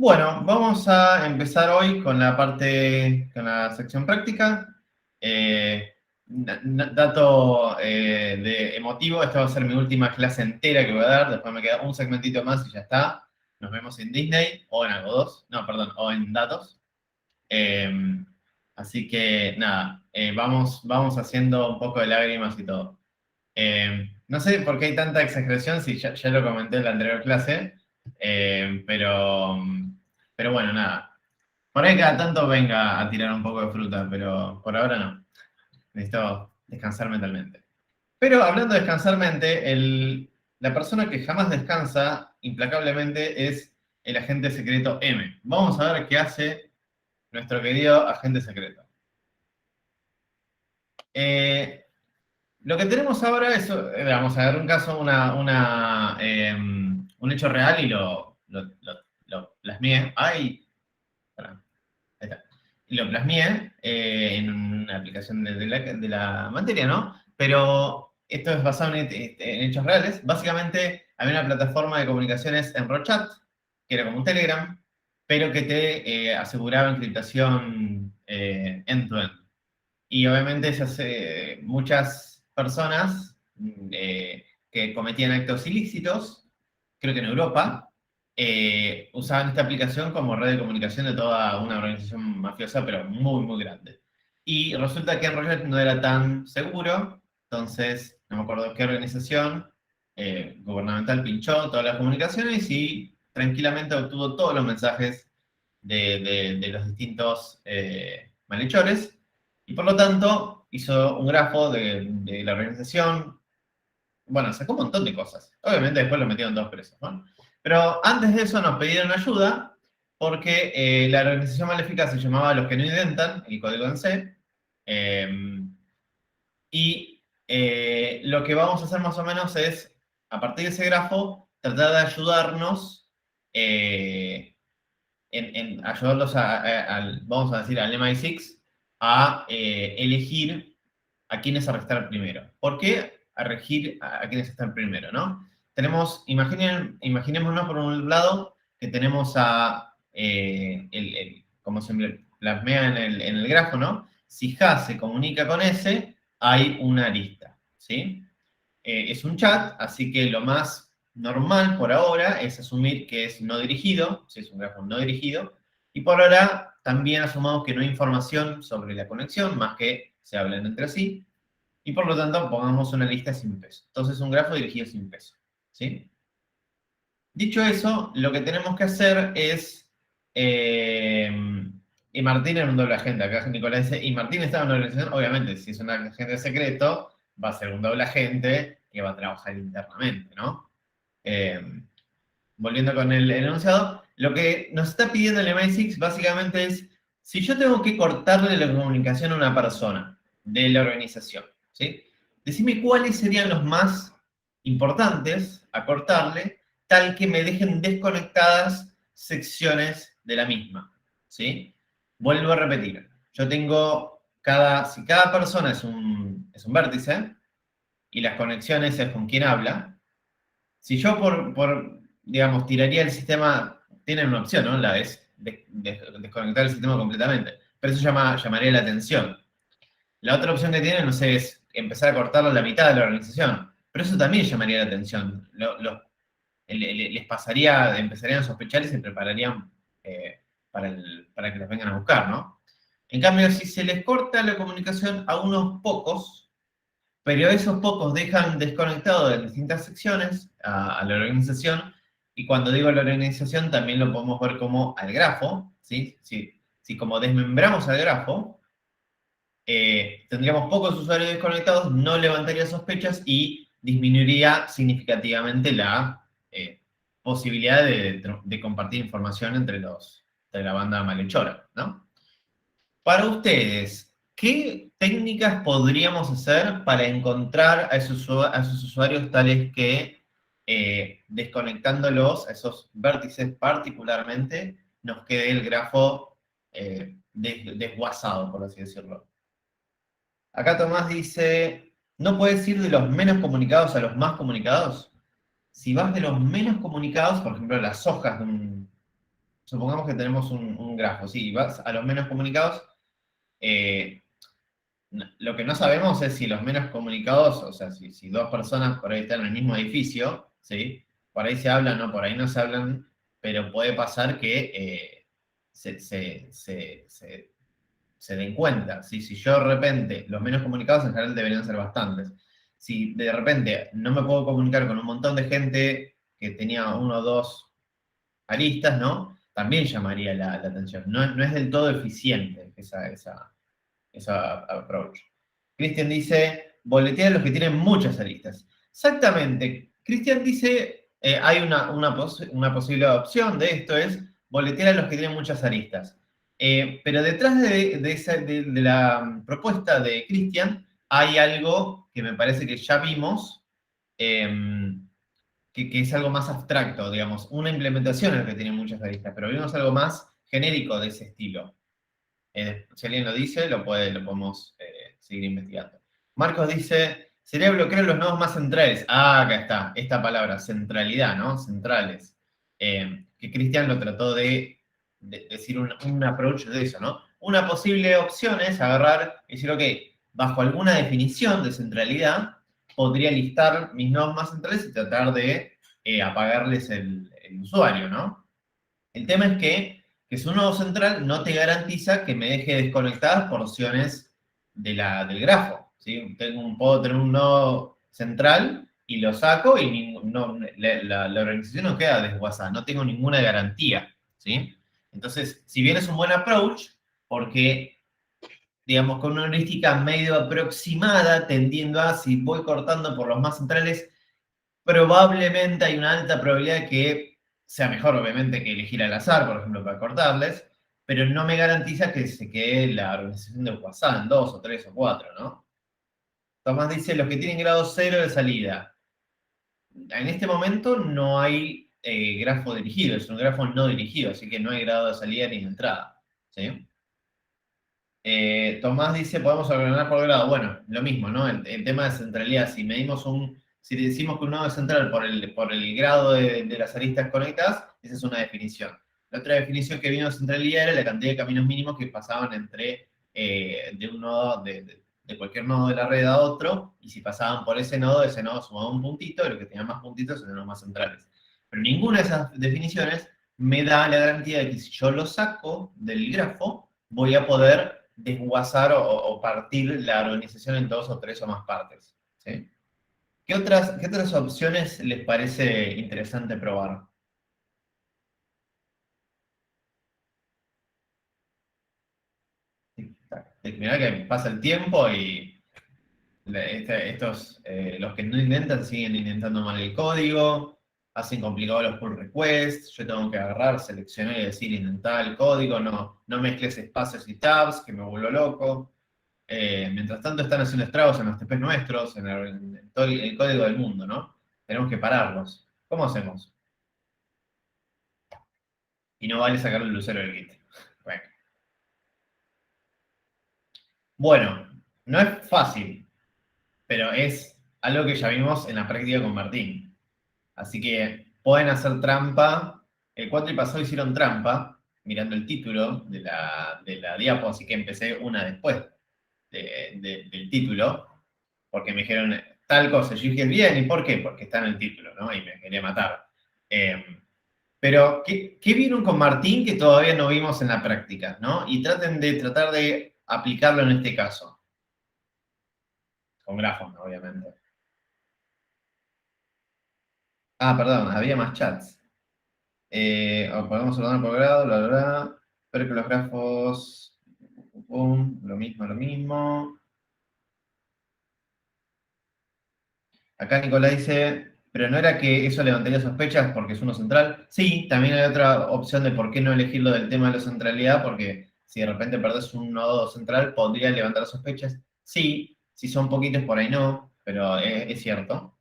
Bueno, vamos a empezar hoy con con la sección práctica. Dato de emotivo, esta va a ser mi última clase entera que voy a dar, después me queda un segmentito más y ya está. Nos vemos en Disney o en algo 2, no, perdón, o en datos. Eh, Así que nada, vamos haciendo un poco de lágrimas y todo. No sé por qué hay tanta exageración, si ya lo comenté en la anterior clase, eh, pero, pero bueno, nada. Por ahí cada tanto venga a tirar un poco de fruta, pero por ahora no. Necesito descansar mentalmente. Pero hablando de descansar mente, la persona que jamás descansa implacablemente es el agente secreto M. Vamos a ver qué hace nuestro querido agente secreto. Eh, Lo que tenemos ahora es, vamos a ver un caso, un hecho real y lo plasmé. Ay, pará, ahí está. Y lo plasmé en una aplicación de la materia, ¿no? Pero esto es basado en hechos reales. Básicamente, había una plataforma de comunicaciones en Rochat, que era como un Telegram, pero que te aseguraba encriptación end-to-end. Y obviamente muchas personas que cometían actos ilícitos, creo que en Europa, usaban esta aplicación como red de comunicación de toda una organización mafiosa, pero muy, muy grande. Y resulta que en Roger no era tan seguro, entonces no me acuerdo qué organización gubernamental pinchó todas las comunicaciones y tranquilamente obtuvo todos los mensajes de los distintos malhechores y por lo tanto hizo un grafo de la organización. Bueno, sacó un montón de cosas. Obviamente después lo metieron todos presos, ¿no? Pero antes de eso nos pidieron ayuda porque la organización maléfica se llamaba Los que no intentan, el código en C. Y lo que vamos a hacer más o menos es, a partir de ese grafo, tratar de ayudarnos en ayudarlos vamos a decir, al MI6 a elegir a quiénes arrestar primero. ¿Por qué elegir a quiénes están primero, no? Imaginémonos por un lado que tenemos como se plasmea en el grafo, ¿no? Si J se comunica con S, hay una lista, ¿sí? Es un chat, así que lo más normal por ahora es asumir que es no dirigido, si es un grafo no dirigido, y por ahora también asumamos que no hay información sobre la conexión, más que se hablan entre sí, y por lo tanto pongamos una lista sin peso. Entonces un grafo dirigido sin peso, ¿sí? Dicho eso, lo que tenemos que hacer es... y Martín era un doble agente, acá Nicolás dice, y Martín estaba en una organización, obviamente, si es un agente secreto, va a ser un doble agente que va a trabajar internamente, ¿no? Eh, Volviendo con el enunciado, lo que nos está pidiendo el MI6 básicamente es, si yo tengo que cortarle la comunicación a una persona de la organización, ¿sí? Decime cuáles serían los más importantes a cortarle, tal que me dejen desconectadas secciones de la misma, ¿sí? Vuelvo a repetir, yo tengo si cada persona es un vértice, y las conexiones es con quien habla, si yo digamos, tiraría el sistema, tienen una opción, ¿no? La es desconectar el sistema completamente, pero eso llamaría la atención. La otra opción que tienen, no sé, es empezar a cortarlo a la mitad de la organización, pero eso también llamaría la atención. Les pasaría, empezarían a sospechar y se prepararían para que los vengan a buscar, ¿no? En cambio, si se les corta la comunicación a unos pocos, pero esos pocos dejan desconectado de distintas secciones a la organización, y cuando digo la organización también lo podemos ver como al grafo, ¿sí? Si como desmembramos al grafo, tendríamos pocos usuarios desconectados, no levantaría sospechas y disminuiría significativamente la posibilidad de compartir información entre la banda malhechora, ¿no? Para ustedes, ¿qué técnicas podríamos hacer para encontrar a esos usuarios tales que, desconectándolos, a esos vértices particularmente, nos quede el grafo desguazado, por así decirlo? Acá Tomás dice, ¿no puedes ir de los menos comunicados a los más comunicados? Si vas de los menos comunicados, por ejemplo, las hojas de un supongamos que tenemos un grafo, sí, vas a los menos comunicados. Lo que no sabemos es si los menos comunicados, o sea, si dos personas por ahí están en el mismo edificio, ¿sí? Por ahí se hablan, o por ahí no se hablan, pero puede pasar que se den cuenta, ¿sí? Si yo de repente, los menos comunicados en general deberían ser bastantes. Si de repente no me puedo comunicar con un montón de gente que tenía uno o dos aristas, ¿no? También llamaría la atención. No es del todo eficiente esa approach. Cristian dice, boletear a los que tienen muchas aristas. Exactamente. Cristian dice, hay una posible opción de esto, es boletear a los que tienen muchas aristas. Pero detrás de la propuesta de Cristian hay algo que me parece que ya vimos, que es algo más abstracto, digamos, una implementación en la que tiene muchas aristas, pero vimos algo más genérico de ese estilo. Si alguien lo dice, lo podemos seguir investigando. Marcos dice, sería bloquear los nodos más centrales. Ah, acá está, esta palabra, centralidad, ¿no? Centrales. Que Cristian lo trató de decir un approach de eso, ¿no? Una posible opción es agarrar y decir, ok, bajo alguna definición de centralidad, podría listar mis nodos más centrales y tratar de apagarles el usuario, ¿no? El tema es que su nodo central no te garantiza que me deje desconectadas porciones del grafo, ¿sí? Puedo tener un nodo central y lo saco y la organización no queda desguazada, no tengo ninguna garantía, ¿sí? Entonces, si bien es un buen approach, porque, digamos, con una heurística medio aproximada, tendiendo a, si voy cortando por los más centrales, probablemente hay una alta probabilidad de que sea mejor, obviamente, que elegir al azar, por ejemplo, para cortarles, pero no me garantiza que se quede la organización de WhatsApp en 2 o 3 o 4, ¿no? Tomás dice, los que tienen grado 0 de salida. En este momento no hay grafo dirigido, es un grafo no dirigido, así que no hay grado de salida ni de entrada, ¿sí? Tomás dice, podemos ordenar por grado. Bueno, lo mismo, ¿no? El tema de centralidad, si decimos que un nodo es central por el grado de las aristas conectadas, esa es una definición. La otra definición que vino de centralidad era la cantidad de caminos mínimos que pasaban de un nodo, de cualquier nodo de la red a otro, y si pasaban por ese nodo sumaba un puntito, y los que tenían más puntitos eran los más centrales. Pero ninguna de esas definiciones me da la garantía de que si yo lo saco del grafo, voy a poder desguazar o partir la organización en 2 o 3 o más partes, ¿sí? ¿Qué otras opciones les parece interesante probar? Mirá que pasa el tiempo y los que no intentan siguen intentando mal el código, hacen complicados los pull requests, yo tengo que agarrar, seleccionar y decir intentar el código, no mezcles espacios y tabs, que me vuelvo loco. Mientras tanto están haciendo estragos en los TPs nuestros, en todo el código del mundo, ¿no? Tenemos que pararlos. ¿Cómo hacemos? Y no vale sacarle el lucero del Git. Bueno, no es fácil, pero es algo que ya vimos en la práctica con Martín. Así que pueden hacer trampa. El 4 y pasado hicieron trampa, mirando el título de la diapo, así que empecé una después del título, porque me dijeron tal cosa. Yo dije, bien, ¿y por qué? Porque está en el título, ¿no? Y me quería matar. Pero, ¿qué vieron con Martín que todavía no vimos en la práctica, ¿no? Y tratar de aplicarlo en este caso. Con grafos, ¿no? Obviamente. Ah, perdón, había más chats. Podemos ordenar por grado, bla, bla, bla. Espero que los grafos... lo mismo, lo mismo. Acá Nicolás dice, pero no era que eso levantaría sospechas porque es uno central. Sí, también hay otra opción de por qué no elegirlo del tema de la centralidad, porque si de repente perdés un nodo central, podría levantar sospechas. Sí, si son poquitos por ahí no, pero es cierto.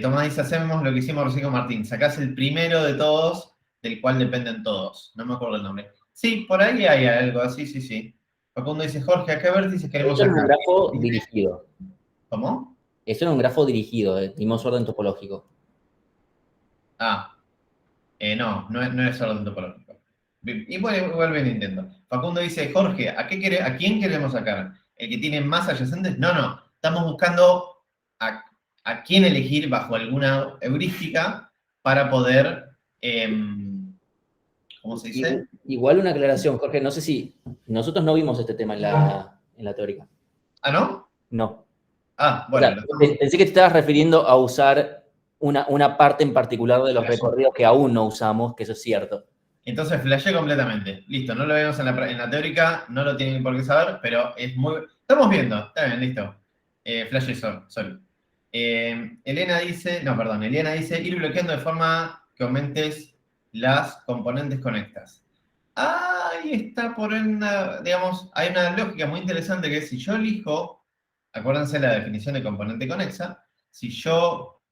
Tomás dice, hacemos lo que hicimos recién con Martín, sacás el primero de todos, del cual dependen todos. No me acuerdo el nombre. Sí, por ahí hay algo así, sí, sí. Facundo dice, Jorge, ¿a qué vértices queremos Eso es un sacar? grafo dirigido. ¿Cómo? Eso es un grafo dirigido, dimos orden topológico. Ah. No es orden topológico. Igual bien intento. Facundo dice, Jorge, ¿a quién queremos sacar? ¿El que tiene más adyacentes? No. Estamos buscando a quién elegir bajo alguna heurística para poder, ¿cómo se dice? Igual una aclaración, Jorge, no sé si nosotros no vimos este tema en la teórica. ¿Ah, no? No. Ah, O bueno, sea, pensé que te estabas refiriendo a usar una parte en particular de los flashé. recorridos que aún no usamos, que eso es cierto. Entonces flashé completamente. Listo, no lo vemos en la teórica, no lo tienen por qué saber, pero es muy... Estamos viendo, está bien, listo. Flashé solo. Eliana dice, ir bloqueando de forma que aumentes las componentes conectas. Ahí está digamos, hay una lógica muy interesante que es si yo elijo, acuérdense la definición de componente conexa, si yo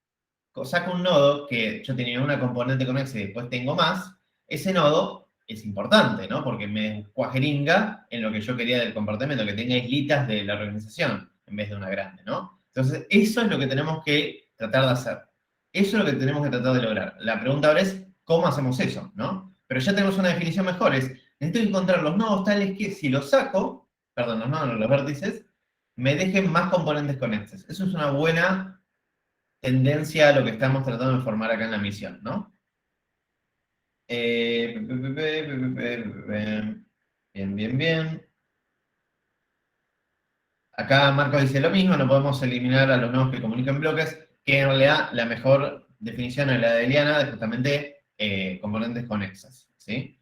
saco un nodo que yo tenía una componente conexa y después tengo más, ese nodo es importante, ¿no? Porque me cuajeringa en lo que yo quería del comportamiento, que tenga islitas de la organización en vez de una grande, ¿no? Entonces, eso es lo que tenemos que tratar de hacer. Eso es lo que tenemos que tratar de lograr. La pregunta ahora es, ¿cómo hacemos eso, no? Pero ya tenemos una definición mejor, necesito encontrar los nodos tales que si los saco, perdón, los nodos, no, los vértices, me dejen más componentes conexas. Eso es una buena tendencia a lo que estamos tratando de formar acá en la misión, ¿no? Bien. Acá Marco dice lo mismo, no podemos eliminar a los nodos que comunican bloques, que en realidad la mejor definición es la de Eliana, de justamente componentes conexas, ¿sí?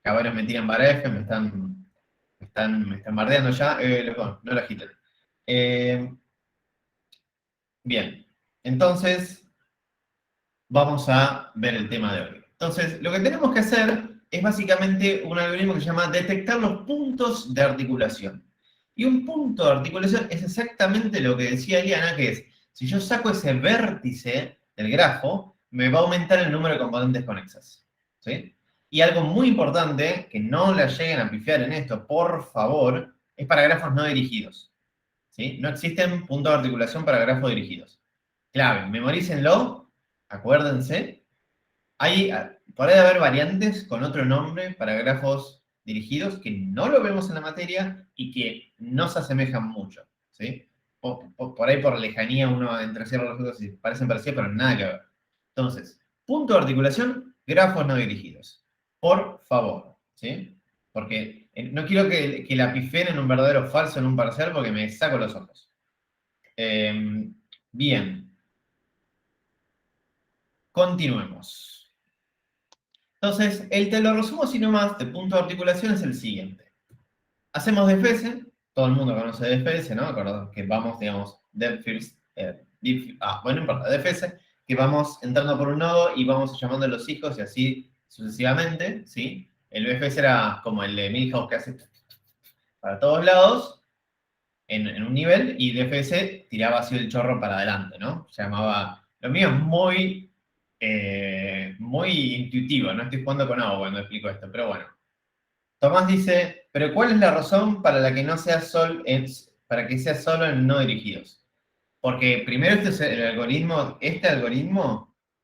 Acá varios me tiran para F, me están bardeando ya, no lo agiten. Bien, entonces vamos a ver el tema de hoy. Entonces, lo que tenemos que hacer es básicamente un algoritmo que se llama detectar los puntos de articulación. Y un punto de articulación es exactamente lo que decía Eliana, que es, si yo saco ese vértice del grafo, me va a aumentar el número de componentes conexas. ¿Sí? Y algo muy importante, que no la lleguen a pifiar en esto, por favor, es para grafos no dirigidos. ¿Sí? No existen puntos de articulación para grafos dirigidos. Clave, memorícenlo, acuérdense. Puede haber variantes con otro nombre para grafos dirigidos que no lo vemos en la materia y que no se asemejan mucho. ¿Sí? Por ahí por lejanía uno entre ciertos los otros y parecen parecidos, pero nada que ver. Entonces, punto de articulación, grafos no dirigidos. Por favor. ¿Sí? Porque no quiero que la pifeen en un verdadero o falso en un parcial porque me saco los ojos. Bien. Continuemos. Entonces, te lo resumo así nomás de punto de articulación es el siguiente. Hacemos DFS, todo el mundo conoce DFS, ¿no? Acordamos que vamos, digamos, depth first, bueno, no importa, DFS, que vamos entrando por un nodo y vamos llamando a los hijos y así sucesivamente, ¿sí? El BFS era como el de Milhouse que hace para todos lados, en un nivel, y DFS tiraba así el chorro para adelante, ¿no? Se llamaba... Lo mío es muy intuitivo, no estoy jugando con agua cuando explico esto, pero bueno. Tomás dice, pero ¿cuál es la razón para la que no sea para que sea solo en no dirigidos? Porque primero este algoritmo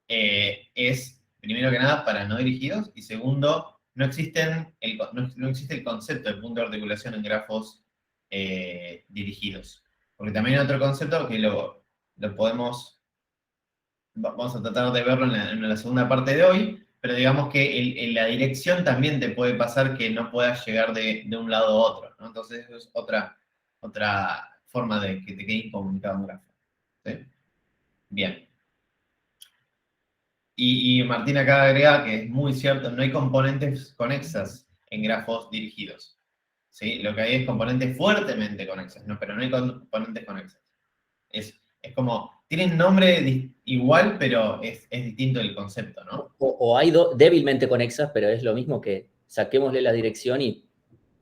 es, primero que nada, para no dirigidos, y segundo, no existe el concepto de punto de articulación en grafos dirigidos. Porque también hay otro concepto que vamos a tratar de verlo en la segunda parte de hoy, pero digamos que en la dirección también te puede pasar que no puedas llegar de un lado a otro, ¿no? Entonces eso es otra forma de que te quede incomunicado un grafo. ¿Sí? Bien. Y Martín acaba de agregar que es muy cierto, no hay componentes conexas en grafos dirigidos. ¿Sí? Lo que hay es componentes fuertemente conexas, ¿no? Pero no hay componentes conexas. Es como, tienen nombre igual, pero es distinto el concepto, ¿no? O hay débilmente conexas, pero es lo mismo que saquémosle la dirección y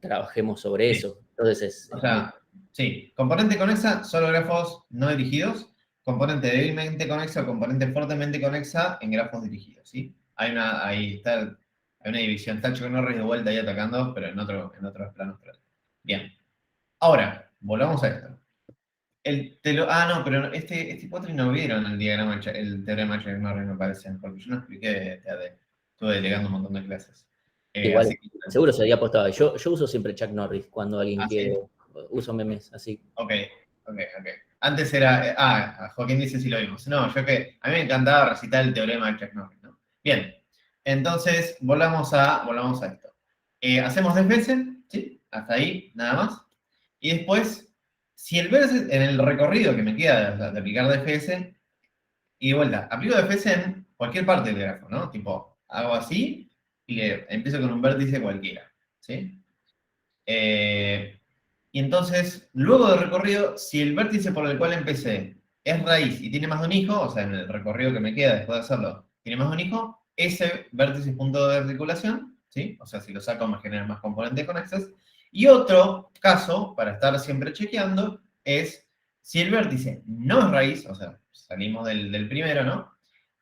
trabajemos sobre Sí. eso. Entonces, O sea, sí, componente conexa, solo grafos no dirigidos. Componente débilmente conexa o componente fuertemente conexa en grafos dirigidos, ¿sí? Ahí está, hay una división. Está Chuck Norris de vuelta ahí atacando, pero en otros planos. Bien. Ahora, volvamos a esto. No, pero este 4 no vieron el diagrama, el teorema de Chuck Norris, me parece, porque yo no expliqué TAD. estuve delegando un montón de clases. Igual, Así que, seguro se había apostado. Yo uso siempre Chuck Norris cuando alguien quiere. ¿sí? Uso memes, así. Ok. Antes era, Joaquín dice si lo vimos. No, a mí me encantaba recitar el teorema de Chuck Norris, ¿no? Bien, entonces volvamos a esto. Hacemos defensa, ¿sí? Hasta ahí, nada más. Y después, si el vértice, en el recorrido que me queda de aplicar DFS, y de vuelta, aplico DFS en cualquier parte del grafo, ¿no? Tipo, hago así y empiezo con un vértice cualquiera, ¿sí? Y entonces, luego del recorrido, si el vértice por el cual empecé es raíz y tiene más de un hijo, o sea, en el recorrido que me queda después de hacerlo, tiene más de un hijo, ese vértice es punto de articulación, ¿sí? O sea, si lo saco me genera más componentes conexas. Y otro caso, para estar siempre chequeando, es si el vértice no es raíz, o sea, salimos del primero, ¿no?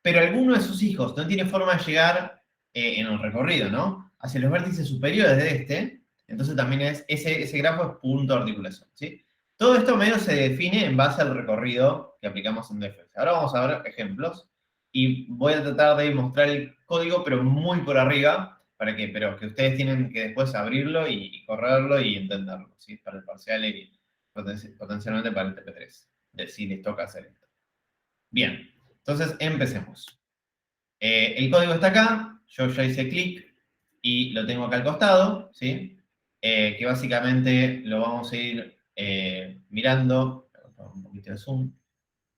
Pero alguno de sus hijos no tiene forma de llegar en el recorrido, ¿no? Hacia los vértices superiores de este, entonces también ese grafo es punto de articulación, ¿sí? Todo esto medio se define en base al recorrido que aplicamos en DFS. Ahora vamos a ver ejemplos y voy a tratar de mostrar el código, pero muy por arriba, pero que ustedes tienen que después abrirlo y correrlo y entenderlo, ¿sí? Para el parcial y potencialmente para el TP3, de si les toca hacer esto. Bien, entonces empecemos. El código está acá, yo ya hice clic y lo tengo acá al costado, ¿sí? Que básicamente lo vamos a ir mirando, un poquito de zoom,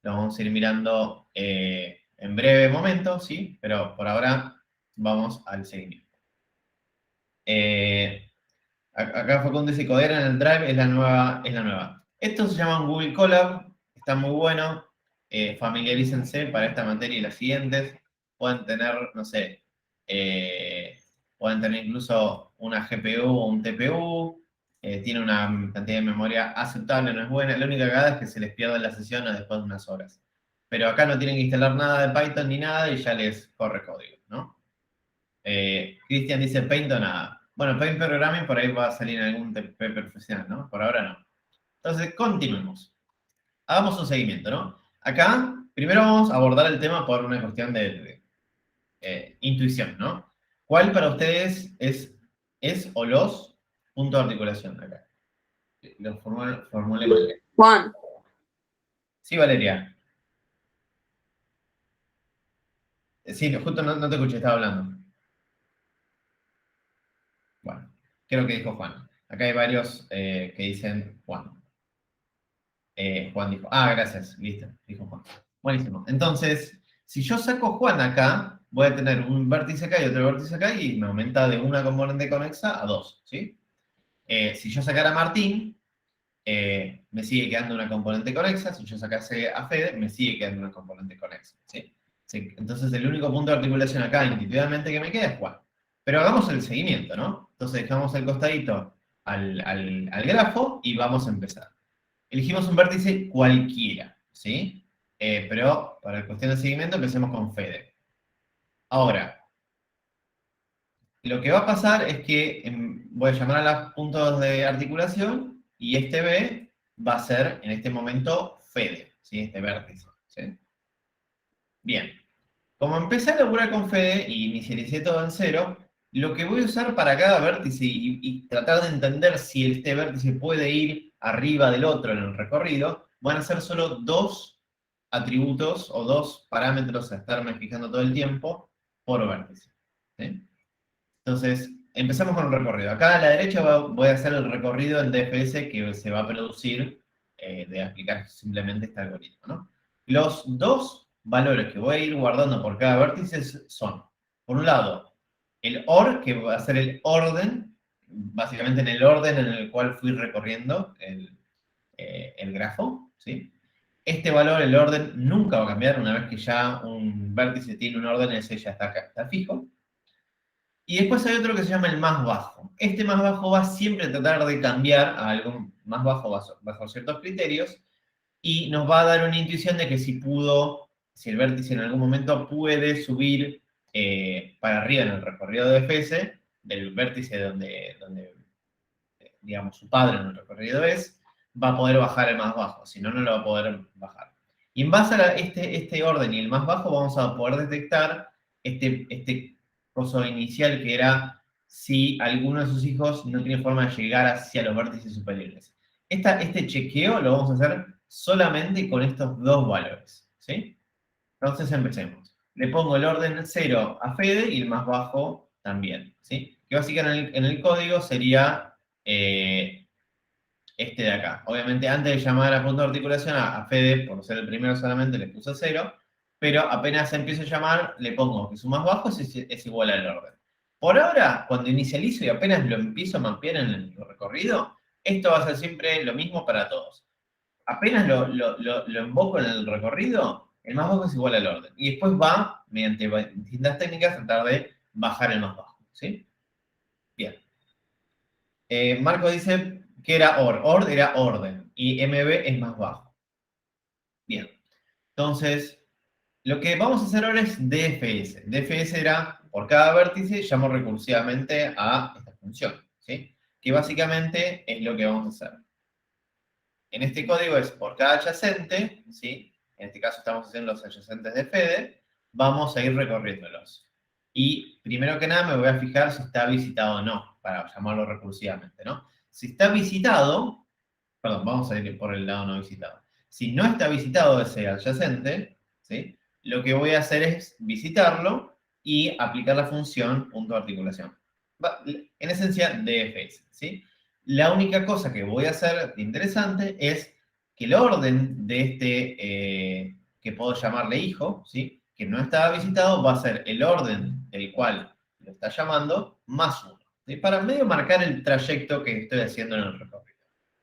lo vamos a ir mirando en breve momento, ¿sí? Pero por ahora vamos al seguimiento. Acá Facundo dice Codera en el Drive es la nueva. Esto se llama un Google Colab, está muy bueno. Familiarícense para esta materia y las siguientes. Pueden tener, no sé, pueden tener incluso una GPU o un TPU. Tiene una cantidad de memoria aceptable, no es buena. La única cagada es que se les pierde la sesión después de unas horas. Pero acá no tienen que instalar nada de Python ni nada y ya les corre código, ¿no? Cristian dice Paint o nada. Bueno, Paint Programming por ahí va a salir en algún TP profesional, ¿no? Por ahora no. Entonces, continuemos. Hagamos un seguimiento, ¿no? Acá, primero vamos a abordar el tema por una cuestión de intuición, ¿no? ¿Cuál para ustedes es o los puntos de articulación acá? Lo formulemos. Juan. Sí, Valeria. Sí, justo no te escuché, estaba hablando. Bueno, creo que dijo Juan. Acá hay varios que dicen Juan. Juan dijo, gracias, listo, dijo Juan. Buenísimo. Entonces, si yo saco Juan acá, voy a tener un vértice acá y otro vértice acá y me aumenta de una componente conexa a dos, ¿sí? Si yo sacara a Martín, me sigue quedando una componente conexa. Si yo sacase a Fede, me sigue quedando una componente conexa, ¿sí? Entonces, el único punto de articulación acá, intuitivamente, que me queda es Juan. Pero hagamos el seguimiento, ¿no? Entonces, dejamos el costadito al grafo y vamos a empezar. Elegimos un vértice cualquiera, ¿sí? Pero para la cuestión de seguimiento empecemos con Fede. Ahora, lo que va a pasar es que voy a llamar a los puntos de articulación y este B va a ser en este momento Fede, ¿sí? Este vértice, ¿sí? Bien, como empecé a laburar con Fede y inicialicé todo en cero, lo que voy a usar para cada vértice y tratar de entender si este vértice puede ir arriba del otro en el recorrido, van a ser solo dos atributos o dos parámetros a estarme fijando todo el tiempo por vértice, ¿sí? Entonces, empezamos con el recorrido. Acá a la derecha voy a hacer el recorrido en DFS que se va a producir de aplicar simplemente este algoritmo, ¿no? Los dos valores que voy a ir guardando por cada vértice son, por un lado, el OR, que va a ser el orden, básicamente en el orden en el cual fui recorriendo el grafo, ¿sí? Este valor, el orden, nunca va a cambiar. Una vez que ya un vértice tiene un orden, ese ya está fijo. Y después hay otro que se llama el más bajo. Este más bajo va siempre a tratar de cambiar a algo más bajo bajo ciertos criterios y nos va a dar una intuición de que si el vértice en algún momento puede subir para arriba en el recorrido de DFS, del vértice donde digamos, su padre en el recorrido va a poder bajar el más bajo, si no, no lo va a poder bajar. Y en base a este orden y el más bajo, vamos a poder detectar este coso inicial que era si alguno de sus hijos no tiene forma de llegar hacia los vértices superiores. Este chequeo lo vamos a hacer solamente con estos dos valores, ¿sí? Entonces empecemos. Le pongo el orden 0 a Fede y el más bajo también, ¿sí? Que básicamente en el código sería este de acá. Obviamente antes de llamar a punto de articulación a Fede, por ser el primero solamente, le puse 0, pero apenas empiezo a llamar, le pongo que su más bajo es igual al orden. Por ahora, cuando inicializo y apenas lo empiezo a mapear en el recorrido, esto va a ser siempre lo mismo para todos. Apenas lo invoco en el recorrido, el más bajo es igual al orden. Y después va, mediante distintas técnicas, a tratar de bajar el más bajo, ¿sí? Bien. Marco dice que era OR. OR era orden. Y MB es más bajo. Bien. Entonces, lo que vamos a hacer ahora es DFS. DFS era, por cada vértice, llamo recursivamente a esta función, ¿sí? Que básicamente es lo que vamos a hacer. En este código es por cada adyacente, ¿sí? En este caso estamos haciendo los adyacentes de Fede, vamos a ir recorriéndolos. Y primero que nada me voy a fijar si está visitado o no, para llamarlo recursivamente, ¿no? Si está visitado, perdón, vamos a ir por el lado no visitado. Si no está visitado ese adyacente, ¿sí? Lo que voy a hacer es visitarlo y aplicar la función .articulación. En esencia, DFS, ¿sí? La única cosa que voy a hacer de interesante es que el orden de este, que puedo llamarle hijo, ¿sí? Que no estaba visitado, va a ser el orden del cual lo está llamando más 1. ¿Sí? Para medio marcar el trayecto que estoy haciendo en el recorrido,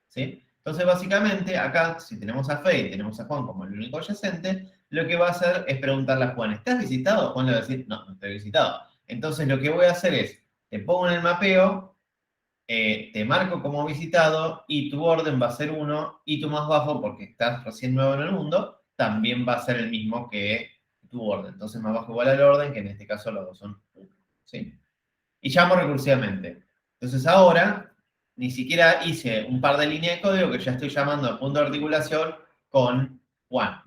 ¿sí? Entonces, básicamente, acá, si tenemos a Fe y tenemos a Juan como el único adyacente, lo que va a hacer es preguntarle a Juan, ¿estás visitado? Juan le va a decir, no, no estoy visitado. Entonces, lo que voy a hacer es, te pongo en el mapeo, te marco como visitado y tu orden va a ser 1 y tu más bajo, porque estás recién nuevo en el mundo, también va a ser el mismo que tu orden. Entonces, más bajo igual al orden, que en este caso los dos son 1, ¿sí? Y llamo recursivamente. Entonces, ahora ni siquiera hice un par de líneas de código que ya estoy llamando a punto de articulación con Juan,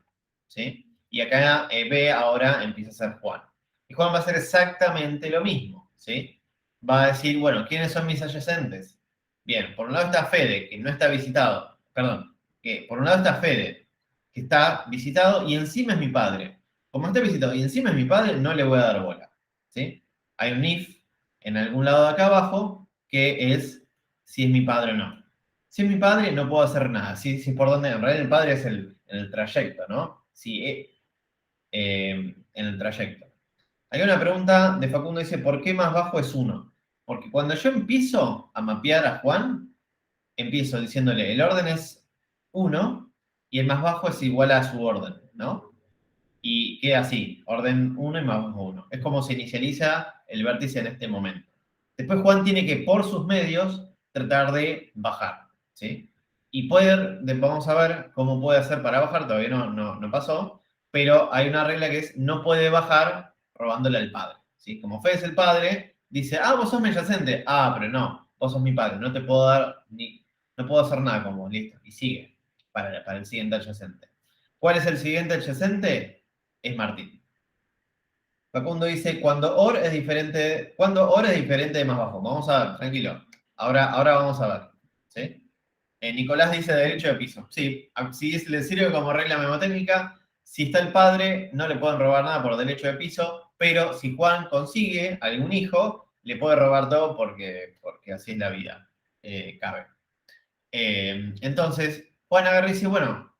¿sí? Y acá B ahora empieza a ser Juan. Y Juan va a hacer exactamente lo mismo, ¿sí? Va a decir, bueno, ¿quiénes son mis adyacentes? Bien, por un lado está Fede, que no está visitado. Perdón, que por un lado está Fede, que está visitado, y encima es mi padre. Como está visitado y encima es mi padre, no le voy a dar bola, ¿sí? Hay un if en algún lado de acá abajo que es si es mi padre o no. Si es mi padre, no puedo hacer nada. Si es por donde, en realidad el padre es el trayecto, ¿no? Si en el trayecto. Hay una pregunta de Facundo, dice, ¿por qué más bajo es 1? Porque cuando yo empiezo a mapear a Juan, empiezo diciéndole, el orden es 1 y el más bajo es igual a su orden, ¿no? Y queda así, orden 1 y más bajo 1. Es como se inicializa el vértice en este momento. Después Juan tiene que, por sus medios, tratar de bajar, ¿sí? Y vamos a ver cómo puede hacer para bajar, todavía no pasó, pero hay una regla que es, no puede bajar robándole al padre, ¿sí? Como Fede es el padre, dice, vos sos mi adyacente, pero no, vos sos mi padre, no te puedo dar, no puedo hacer nada con vos, listo, y sigue para el siguiente adyacente. ¿Cuál es el siguiente adyacente? Es Martín. Facundo dice, cuando OR es diferente de más bajo. Vamos a ver, tranquilo. Ahora vamos a ver. ¿Sí? Nicolás dice derecho de piso. Sí, si le sirve como regla memotécnica, si está el padre, no le pueden robar nada por derecho de piso, pero si Juan consigue algún hijo, le puede robar todo porque así es la vida. Cabe. Entonces, Juan agarra y dice, bueno,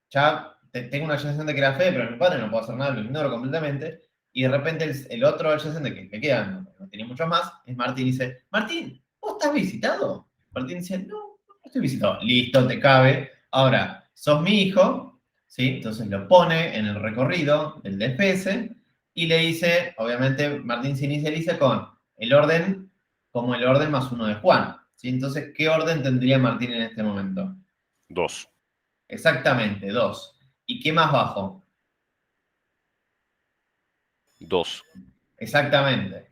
ya tengo un adyacente que era Fede, pero mi padre no puedo hacer nada, lo ignoro completamente. Y de repente el otro adyacente que me queda, no tenía muchos más, es Martín. Y dice, Martín, ¿vos estás visitado? Martín dice, no estoy visitado. Listo, te cabe. Ahora, sos mi hijo, ¿sí? Entonces lo pone en el recorrido del DFS y le dice, obviamente, Martín se inicializa con el orden como el orden más 1 de Juan, ¿sí? Entonces, ¿qué orden tendría Martín en este momento? 2. Exactamente, 2. ¿Y qué más bajo? 2. Exactamente.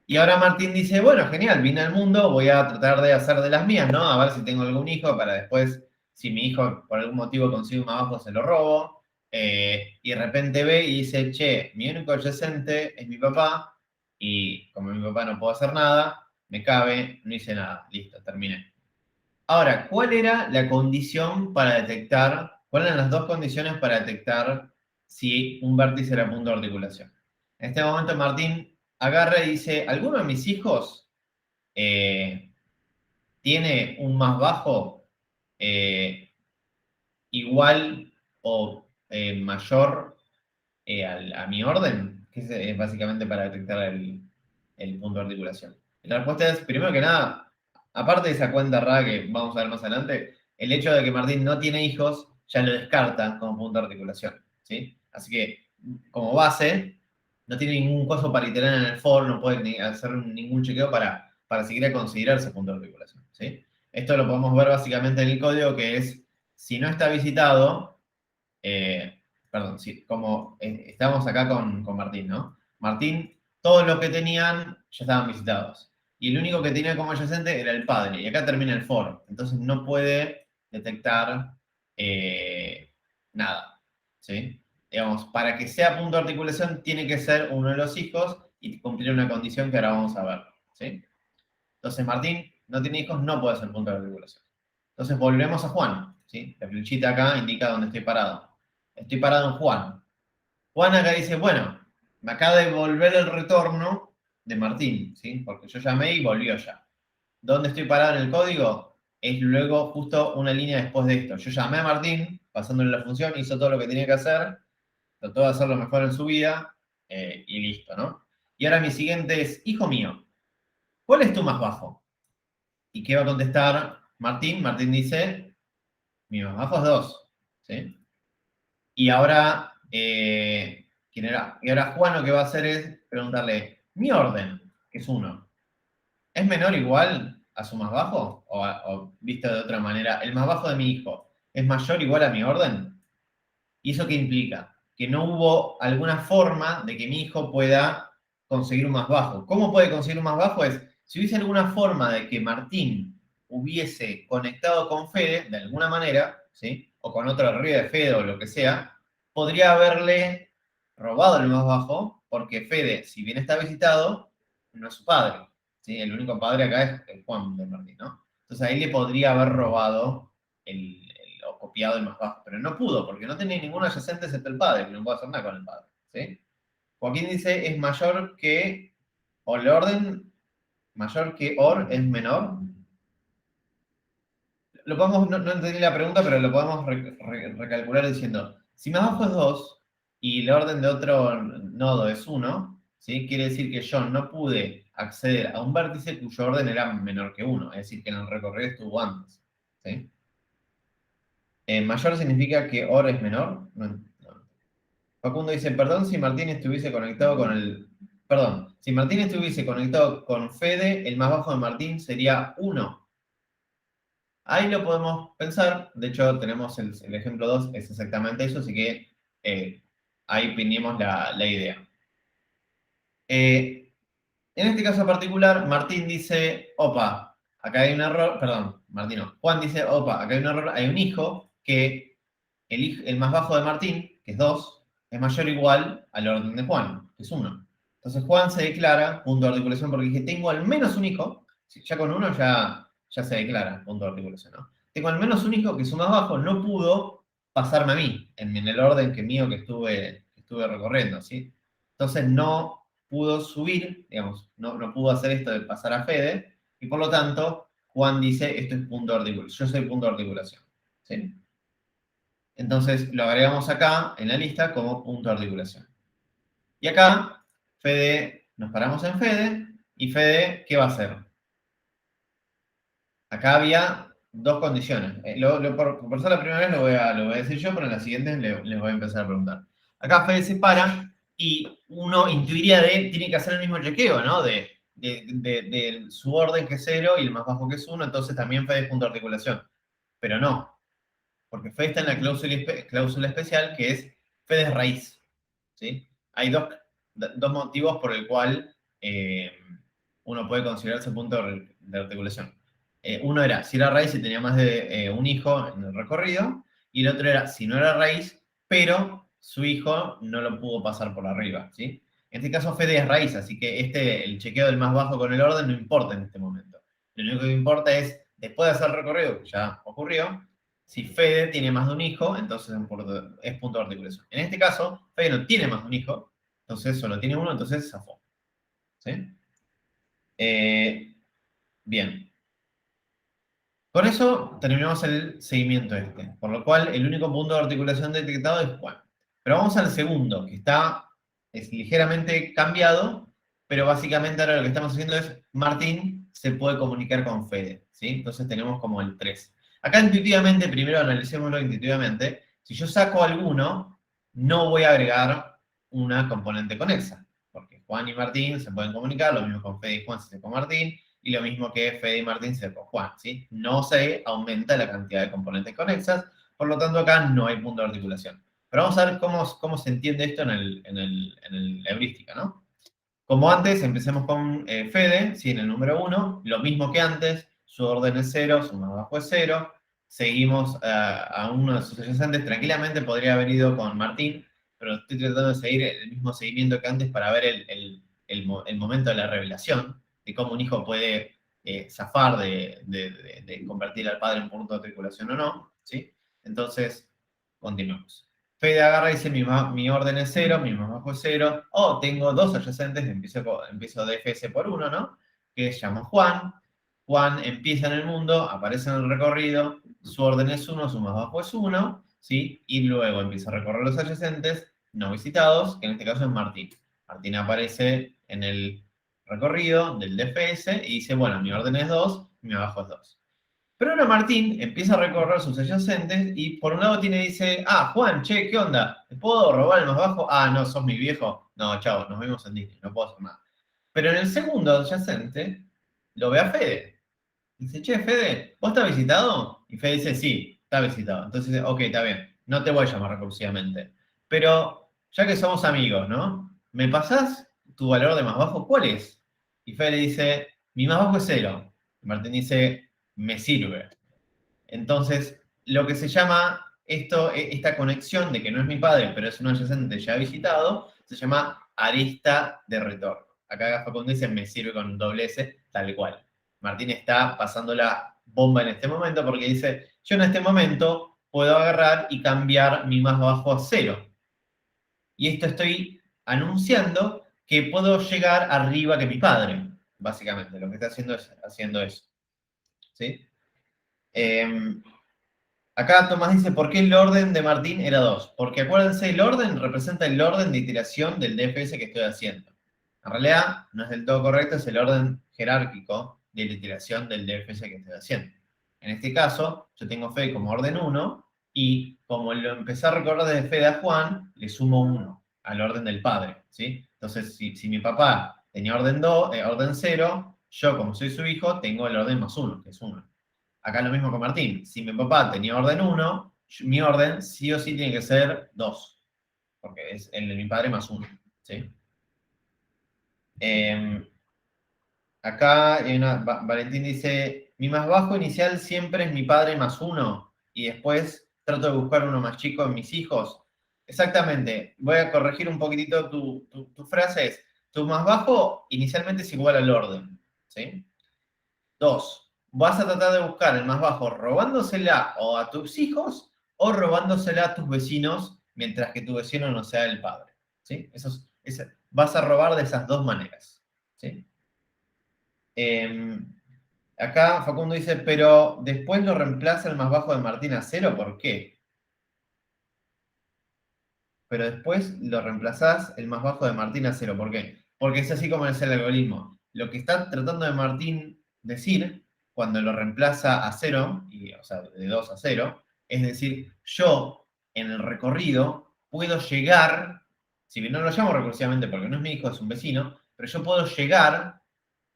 Y ahora Martín dice, bueno, genial, vine al mundo, voy a tratar de hacer de las mías, ¿no? A ver si tengo algún hijo para después, si mi hijo por algún motivo consigue un más bajo, se lo robo. Y de repente ve y dice, che, mi único adyacente es mi papá, y como mi papá no puedo hacer nada, me cabe, no hice nada, listo, terminé. Ahora, ¿cuál era la condición para detectar, cuáles eran las dos condiciones para detectar si un vértice era punto de articulación? En este momento Martín agarra y dice, ¿alguno de mis hijos tiene un más bajo igual o mayor a mi orden? Que es básicamente para detectar el punto de articulación. La respuesta es, primero que nada, aparte de esa cuenta rara que vamos a ver más adelante, el hecho de que Martín no tiene hijos ya lo descarta como punto de articulación, ¿sí? Así que, como base, no tiene ningún coso para iterar en el for, no puede ni hacer ningún chequeo para siquiera considerarse punto de articulación, ¿sí? Esto lo podemos ver básicamente en el código, que es, si no está visitado, perdón, sí, como estamos acá con Martín, ¿no? Martín, todos los que tenían ya estaban visitados. Y el único que tenía como adyacente era el padre. Y acá termina el for. Entonces no puede detectar nada. ¿Sí? Digamos, para que sea punto de articulación tiene que ser uno de los hijos y cumplir una condición que ahora vamos a ver. ¿Sí? Entonces Martín no tiene hijos, no puede ser punto de articulación. Entonces volvemos a Juan. ¿Sí? La flechita acá indica dónde estoy parado. Estoy parado en Juan. Juan acá dice, bueno, me acaba de volver el retorno de Martín, ¿sí? Porque yo llamé y volvió ya. ¿Dónde estoy parado en el código? Es luego justo una línea después de esto. Yo llamé a Martín, pasándole la función, hizo todo lo que tenía que hacer, trató de hacerlo mejor en su vida, y listo, ¿no? Y ahora mi siguiente es, hijo mío, ¿cuál es tu más bajo? ¿Y qué va a contestar Martín? Martín dice, mi más bajo es 2, ¿sí? Y ahora, ¿quién era? Y ahora Juan lo que va a hacer es preguntarle, mi orden, que es 1, ¿es menor o igual a su más bajo? O visto de otra manera, ¿el más bajo de mi hijo es mayor o igual a mi orden? ¿Y eso qué implica? Que no hubo alguna forma de que mi hijo pueda conseguir un más bajo. ¿Cómo puede conseguir un más bajo? Es, si hubiese alguna forma de que Martín hubiese conectado con Fede, de alguna manera, ¿sí? O con otro arriba de Fede o lo que sea, podría haberle robado el más bajo, porque Fede, si bien está visitado, no es su padre, ¿sí? El único padre acá es el Juan de Martín, ¿no? Entonces ahí le podría haber robado o copiado el más bajo, pero no pudo, porque no tenía ningún adyacente excepto el padre, que no puede hacer nada con el padre, ¿sí? Joaquín dice, es mayor que, o el orden mayor que or es menor. Lo podemos, no entendí la pregunta, pero lo podemos recalcular diciendo, si más bajo es 2 y el orden de otro nodo es 1, ¿sí? Quiere decir que yo no pude acceder a un vértice cuyo orden era menor que 1, es decir, que en el recorrido estuvo antes, ¿sí? Mayor significa que or es menor. No. Facundo dice, perdón si Martín estuviese conectado con el... Perdón, si Martín estuviese conectado con Fede, el más bajo de Martín sería 1. Ahí lo podemos pensar. De hecho, tenemos el ejemplo 2, es exactamente eso, así que ahí pinimos la idea. En este caso particular, Martín dice, opa, acá hay un error, perdón, Martín no, Juan dice, opa, acá hay un error, hay un hijo que el más bajo de Martín, que es 2, es mayor o igual al orden de Juan, que es 1. Entonces Juan se declara punto de articulación porque dije, tengo al menos un hijo, ya con 1 ya se declara punto de articulación, ¿no? Tengo al menos un hijo que su más bajo no pudo pasarme a mí, en el orden que mío que estuve recorriendo, ¿sí? Entonces no pudo subir, digamos, no pudo hacer esto de pasar a Fede, y por lo tanto, Juan dice, esto es punto de articulación, yo soy punto de articulación, ¿sí? Entonces lo agregamos acá en la lista como punto de articulación. Y acá, Fede, nos paramos en Fede, y Fede, ¿qué va a hacer? Acá había dos condiciones. Por ser la primera vez lo voy a decir yo, pero en las siguientes les voy a empezar a preguntar. Acá Fede se para y uno intuiría tiene que hacer el mismo chequeo, ¿no? De su orden que es 0 y el más bajo que es 1, entonces también Fede es punto de articulación. Pero no, porque Fede está en la cláusula especial que es Fede es raíz, ¿sí? Hay dos motivos por el cual uno puede considerarse punto de articulación. Uno era si era raíz y tenía más de un hijo en el recorrido, y el otro era si no era raíz, pero su hijo no lo pudo pasar por arriba, ¿sí? En este caso Fede es raíz, así que el chequeo del más bajo con el orden no importa en este momento. Lo único que importa es, después de hacer el recorrido, que ya ocurrió, si Fede tiene más de un hijo, entonces es punto de articulación. En este caso, Fede no tiene más de un hijo, entonces solo tiene uno, entonces zafó. ¿Sí? Bien. Con eso terminamos el seguimiento por lo cual el único punto de articulación detectado es Juan. Pero vamos al segundo, que es ligeramente cambiado, pero básicamente ahora lo que estamos haciendo es Martín se puede comunicar con Fede, ¿sí? Entonces tenemos como el 3. Acá intuitivamente, primero analicémoslo intuitivamente, si yo saco alguno, no voy a agregar una componente conexa, porque Juan y Martín se pueden comunicar, lo mismo con Fede y Juan se con Martín, y lo mismo que Fede y Martín se con Juan, ¿sí? No se aumenta la cantidad de componentes conexas, por lo tanto acá no hay punto de articulación. Pero vamos a ver cómo se entiende esto en el heurística, ¿no? Como antes, empecemos con Fede, ¿sí? En el número 1, lo mismo que antes, su orden es 0, su más bajo es 0, seguimos a uno de sus adyacentes, tranquilamente podría haber ido con Martín, pero estoy tratando de seguir el mismo seguimiento que antes para ver el momento de la revelación, de cómo un hijo puede zafar de convertir al padre en punto de articulación o no, ¿sí? Entonces, continuamos. Fede agarra y dice, mi orden es 0, mi más bajo es 0, o tengo dos adyacentes, empiezo DFS por 1, ¿no? Que se llama Juan. Juan empieza en el mundo, aparece en el recorrido, su orden es 1, su más bajo es 1, ¿sí? Y luego empieza a recorrer los adyacentes no visitados, que en este caso es Martín. Martín aparece en el recorrido del DFS y dice, bueno, mi orden es 2, mi más bajo es 2. Pero ahora Martín empieza a recorrer sus adyacentes y por un lado dice, Juan, che, ¿qué onda? ¿Te puedo robar el más bajo? Ah, no, sos mi viejo. No, chavo, nos vemos en Disney, no puedo hacer nada. Pero en el segundo adyacente lo ve a Fede. Dice, che, Fede, ¿vos estás visitado? Y Fede dice, sí, está visitado. Entonces dice, ok, está bien, no te voy a llamar recursivamente. Pero ya que somos amigos, ¿no? ¿Me pasás tu valor de más bajo? ¿Cuál es? Y Fede le dice, mi más bajo es 0. Y Martín dice, me sirve. Entonces, lo que se llama esta conexión de que no es mi padre, pero es un adyacente ya visitado, se llama arista de retorno. Acá Facundo dice, me sirve con un doble S, tal cual. Martín está pasando la bomba en este momento porque dice, yo en este momento puedo agarrar y cambiar mi más bajo a 0. Y esto estoy anunciando que puedo llegar arriba que mi padre, básicamente. Lo que está haciendo es haciendo eso. ¿Sí? Acá Tomás dice, ¿por qué el orden de Martín era 2? Porque acuérdense, el orden representa el orden de iteración del DFS que estoy haciendo. En realidad, no es del todo correcto, es el orden jerárquico de la iteración del DFS que estoy haciendo. En este caso, yo tengo Fede como orden 1, y como lo empecé a recorrer desde Fede a Juan, le sumo 1 al orden del padre, ¿sí? Entonces, si mi papá tenía orden 0, yo como soy su hijo, tengo el orden más 1, que es 1. Acá lo mismo con Martín. Si mi papá tenía orden 1, mi orden sí o sí tiene que ser 2. Porque es el de mi padre más 1. ¿Sí? Acá Valentín dice, mi más bajo inicial siempre es mi padre más 1. Y después trato de buscar uno más chico en mis hijos. Exactamente. Voy a corregir un poquitito tu frase. Tu más bajo inicialmente es igual al orden. ¿Sí? 2. Vas a tratar de buscar el más bajo robándosela o a tus hijos o robándosela a tus vecinos mientras que tu vecino no sea el padre. ¿Sí? Vas a robar de esas dos maneras. ¿Sí? Acá Facundo dice, pero después lo reemplaza el más bajo de Martín a 0, ¿por qué? Pero después lo reemplazás el más bajo de Martín a 0, ¿por qué? Porque es así como es el algoritmo. Lo que está tratando de Martín decir cuando lo reemplaza a 0, o sea, de 2 a 0, es decir, yo en el recorrido puedo llegar, si bien no lo llamo recursivamente porque no es mi hijo, es un vecino, pero yo puedo llegar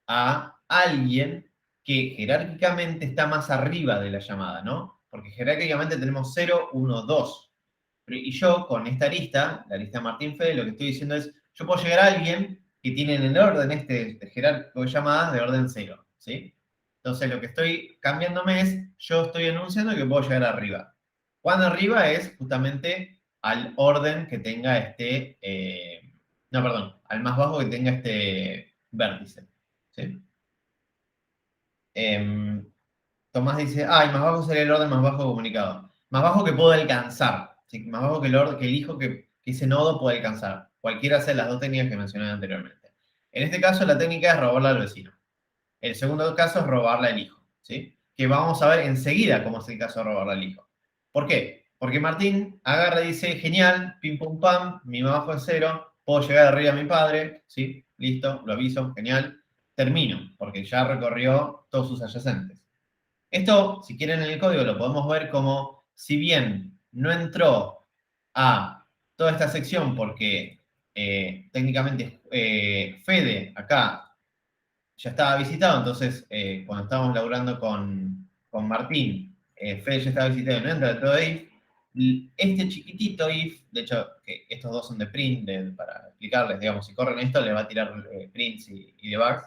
a alguien que jerárquicamente está más arriba de la llamada, ¿no? Porque jerárquicamente tenemos 0, 1, 2. Y yo con esta lista, la lista Martín Fede, lo que estoy diciendo es, yo puedo llegar a alguien que tiene en el orden jerárquico de llamadas de orden 0, ¿sí? Entonces lo que estoy cambiándome es, yo estoy anunciando que puedo llegar arriba. Cuando arriba es justamente al orden que tenga No, perdón, al más bajo que tenga este vértice. ¿Sí? Tomás dice, el más bajo sería el orden más bajo comunicado. Más bajo que puedo alcanzar. ¿Sí? Más bajo que el hijo que ese nodo puede alcanzar. Cualquiera de las dos técnicas que mencioné anteriormente. En este caso, la técnica es robarle al vecino. El segundo caso es robarle al hijo. ¿Sí? Que vamos a ver enseguida cómo es el caso de robarle al hijo. ¿Por qué? Porque Martín agarra y dice, genial, pim pum pam, mi más bajo es 0, puedo llegar arriba a mi padre, ¿sí? Listo, lo aviso, genial. Termino, porque ya recorrió todos sus adyacentes. Esto, si quieren en el código, lo podemos ver como, si bien no entró a toda esta sección porque técnicamente Fede acá ya estaba visitado, entonces cuando estábamos laburando con Martín, Fede ya estaba visitado y no entra de todo if. Este chiquitito if, de hecho, que estos dos son de print, para explicarles, digamos, si corren esto, le va a tirar prints y debugs.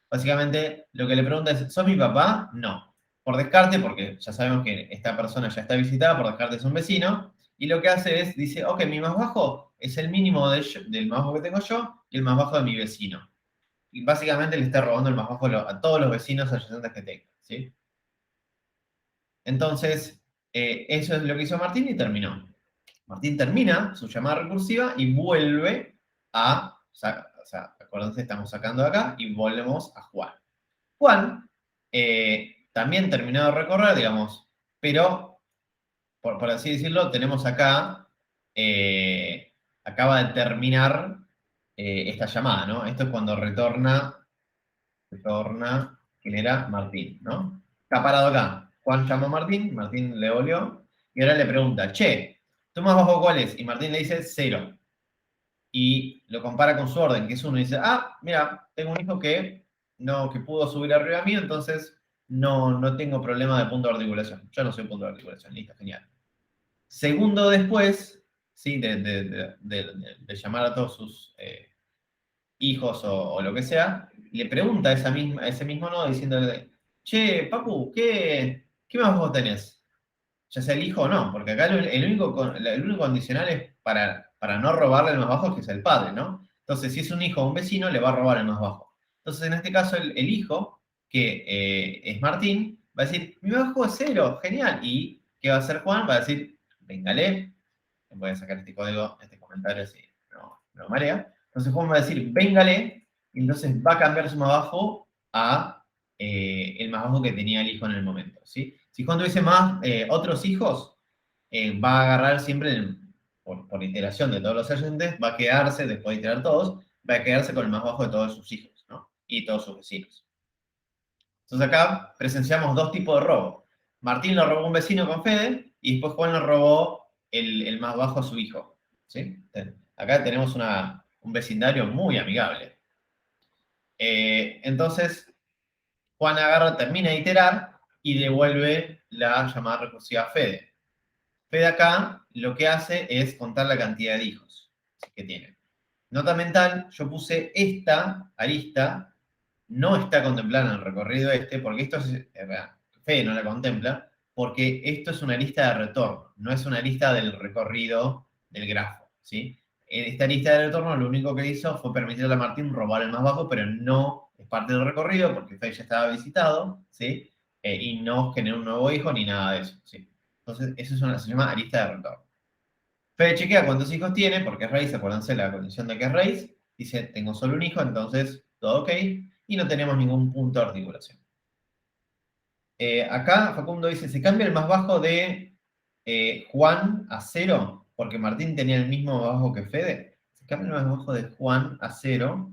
Básicamente, lo que le pregunta es, ¿sos mi papá? No. Por descarte, porque ya sabemos que esta persona ya está visitada, por descarte es un vecino, y lo que hace es, dice, ok, mi más bajo es el mínimo del más bajo que tengo yo y el más bajo de mi vecino. Y básicamente le está robando el más bajo a todos los vecinos adyacentes que tenga, ¿sí? Entonces, eso es lo que hizo Martín y terminó. Martín termina su llamada recursiva y vuelve a, acuérdense, estamos sacando de acá y volvemos a Juan. Juan también terminó de recorrer, digamos, pero, por así decirlo, tenemos acá, acaba de terminar esta llamada, ¿no? Esto es cuando retorna, ¿quién era? Martín, ¿no? Está parado acá. Juan llama a Martín, Martín le volvió, y ahora le pregunta, che, ¿tú más bajo cuál es? Y Martín le dice 0. Y lo compara con su orden, que es 1, y dice, mira, tengo un hijo que pudo subir arriba mío, entonces no tengo problema de punto de articulación. Yo no soy punto de articulación, listo, genial. Segundo después, ¿sí? de llamar a todos sus hijos o lo que sea, le pregunta a ese mismo nodo diciéndole, che, Papu, ¿qué más vos tenés? Ya sea el hijo o no, porque acá el único condicional es para no robarle el más bajo, que es el padre, ¿no? Entonces, si es un hijo o un vecino, le va a robar el más bajo. Entonces, en este caso, el hijo, que es Martín, va a decir, mi más bajo es 0, genial. ¿Y qué va a hacer Juan? Va a decir, véngale, voy a sacar este código, este comentario, así no lo marea. Entonces Juan va a decir, véngale, y entonces va a cambiar su más bajo a el más bajo que tenía el hijo en el momento, ¿sí? Si Juan tuviese más otros hijos, va a agarrar siempre, por iteración de todos los adyacentes, va a quedarse, después de iterar todos, va a quedarse con el más bajo de todos sus hijos, ¿no? Y todos sus vecinos. Entonces acá presenciamos dos tipos de robo. Martín lo robó a un vecino con Fede, y después Juan lo robó el más bajo a su hijo, ¿sí? Acá tenemos un vecindario muy amigable. Entonces, Juan agarra, termina de iterar y devuelve la llamada recursiva a Fede. Fede acá lo que hace es contar la cantidad de hijos que tiene. Nota mental, yo puse esta arista, no está contemplada en el recorrido porque esto es, Fede no la contempla, porque esto es una lista de retorno, no es una lista del recorrido del grafo, ¿sí? En esta lista de retorno lo único que hizo fue permitirle a Martín robar el más bajo, pero no es parte del recorrido porque Fede ya estaba visitado, ¿sí? Y no generó un nuevo hijo ni nada de eso, ¿sí? Entonces, eso se llama arista de retorno. Fede chequea cuántos hijos tiene, porque es raíz, acuérdense la condición de que es raíz, dice, tengo solo un hijo, entonces todo ok, y no tenemos ningún punto de articulación. Acá Facundo dice, se cambia el más bajo de Juan a 0, porque Martín tenía el mismo más bajo que Fede. Se cambia el más bajo de Juan a 0,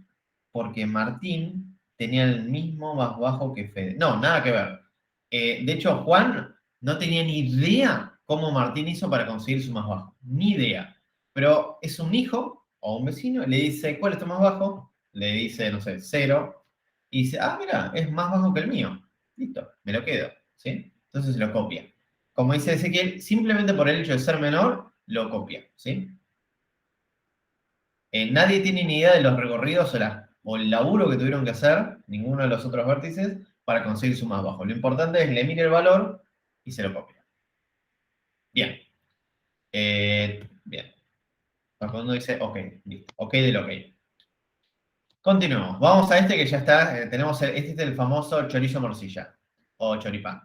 porque Martín tenía el mismo más bajo que Fede. No, nada que ver. De hecho, Juan no tenía ni idea cómo Martín hizo para conseguir su más bajo. Ni idea. Pero es un hijo o un vecino, le dice, ¿cuál es tu más bajo? Le dice, no sé, 0. Y dice, mira, es más bajo que el mío. Listo, me lo quedo, ¿sí? Entonces lo copia. Como dice Ezequiel, simplemente por el hecho de ser menor, lo copia, ¿sí? Nadie tiene ni idea de los recorridos o el laburo que tuvieron que hacer, ninguno de los otros vértices, para conseguir su más bajo. Lo importante es le mire el valor y se lo copia. Bien. Bien. Cuando dice, ok, listo. Ok del ok. Continuemos. Vamos a este que ya está. Tenemos este es el famoso chorizo morcilla o choripán.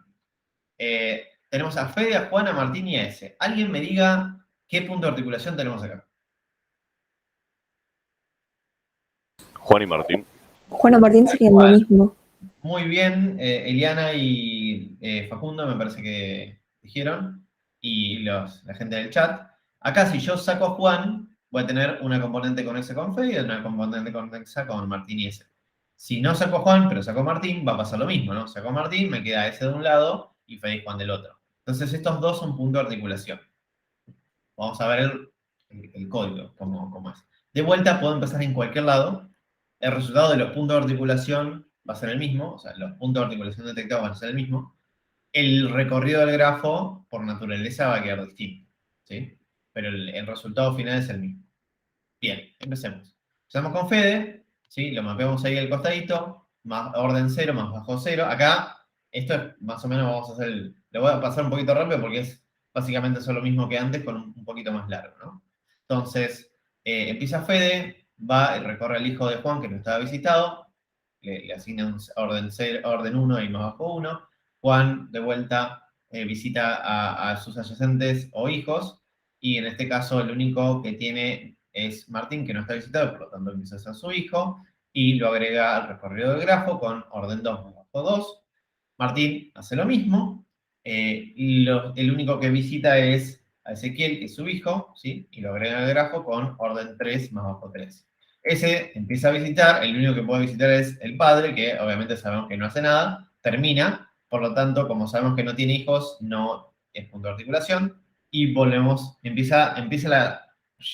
Tenemos a Fede, a Juan, a Martín y a S. Alguien me diga qué punto de articulación tenemos acá. Juan y Martín. Juan o Martín serían lo mismo. Muy bien, Eliana y Facundo me parece que dijeron, y la gente del chat. Acá si yo saco a Juan, voy a tener una componente conexa con Fede y una componente conexa con Martín y S. Si no saco a Juan, pero saco a Martín, va a pasar lo mismo, ¿no? Saco a Martín, me queda S de un lado y Fede y Juan del otro. Entonces estos dos son puntos de articulación. Vamos a ver el código, cómo es. De vuelta puedo empezar en cualquier lado. El resultado de los puntos de articulación va a ser el mismo, o sea, los puntos de articulación detectados van a ser el mismo. El recorrido del grafo, por naturaleza, va a quedar distinto, ¿sí? Pero el resultado final es el mismo. Bien, empecemos. Empezamos con Fede, ¿sí? Lo mapeamos ahí al costadito, más orden 0, más bajo 0. Acá, esto es más o menos, vamos a hacer, lo voy a pasar un poquito rápido porque es básicamente eso lo mismo que antes, con un poquito más largo, ¿no? Entonces, empieza Fede, va y recorre al hijo de Juan, que no estaba visitado, le asigna un orden 1 y más bajo 1. Juan, de vuelta, visita a sus adyacentes o hijos, y en este caso el único que tiene es Martín, que no está visitado, por lo tanto empieza a ser su hijo, y lo agrega al recorrido del grafo con orden 2 más bajo 2. Martín hace lo mismo, el único que visita es a Ezequiel, que es su hijo, ¿sí? Y lo agrega al grafo con orden 3 más bajo 3. Ese empieza a visitar, el único que puede visitar es el padre, que obviamente sabemos que no hace nada, termina, por lo tanto, como sabemos que no tiene hijos, no es punto de articulación, y volvemos, empieza la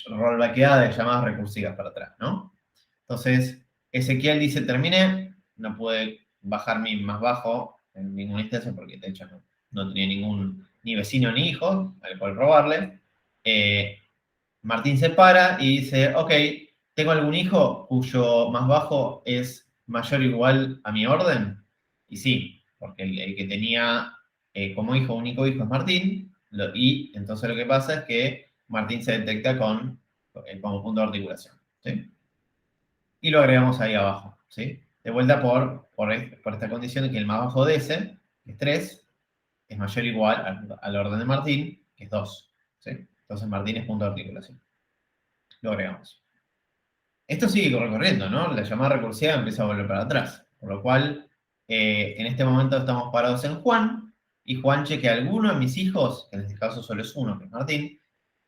rollbackeada de llamadas recursivas para atrás, ¿no? Entonces, Ezequiel dice, terminé, no pude bajar mi más bajo en ninguna instancia, porque de hecho no tenía ni vecino ni hijo al cual robarle. Martín se para y dice, ok, ¿tengo algún hijo cuyo más bajo es mayor o igual a mi orden? Y sí, porque el que tenía como hijo, único hijo es Martín, y entonces lo que pasa es que Martín se detecta como punto de articulación, ¿sí? Y lo agregamos ahí abajo, ¿sí? De vuelta por esta condición de que el más bajo de ese, que es 3, es mayor o igual al orden de Martín, que es 2, ¿sí? Entonces Martín es punto de articulación. Lo agregamos. Esto sigue recorriendo, ¿no? La llamada recursiva empieza a volver para atrás. Por lo cual, en este momento estamos parados en Juan, y Juan chequea alguno de mis hijos, que en este caso solo es uno, que es Martín,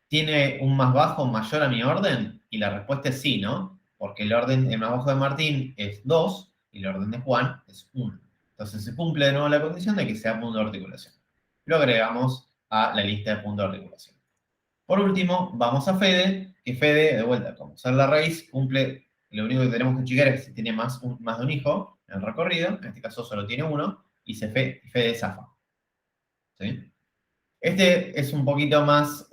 ¿tiene un más bajo mayor a mi orden? Y la respuesta es sí, ¿no? Porque el más bajo de Martín es 2 y el orden de Juan es 1. Entonces se cumple de nuevo la condición de que sea punto de articulación. Lo agregamos a la lista de puntos de articulación. Por último, vamos a Fede, que Fede, de vuelta, como usar la raíz, cumple, lo único que tenemos que checar es si tiene más de un hijo en el recorrido, en este caso solo tiene uno, y Fede zafa. ¿Sí? Este es un poquito más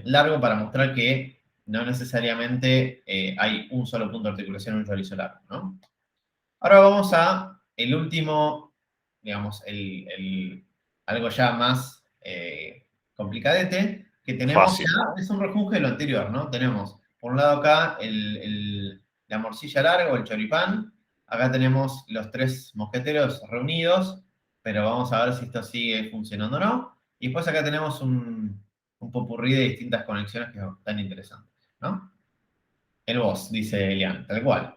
largo para mostrar que no necesariamente hay un solo punto de articulación en un chorizo largo, ¿no? Ahora vamos a el último, digamos, algo ya más complicadete, que tenemos Fácil. ya, es un rejunje de lo anterior, ¿no? Tenemos, por un lado acá, la morcilla larga o el choripán, acá tenemos los 3 mosqueteros reunidos, pero vamos a ver si esto sigue funcionando o no. Y después acá tenemos un popurrí de distintas conexiones que están interesantes, ¿no? El boss, dice Elian, tal cual.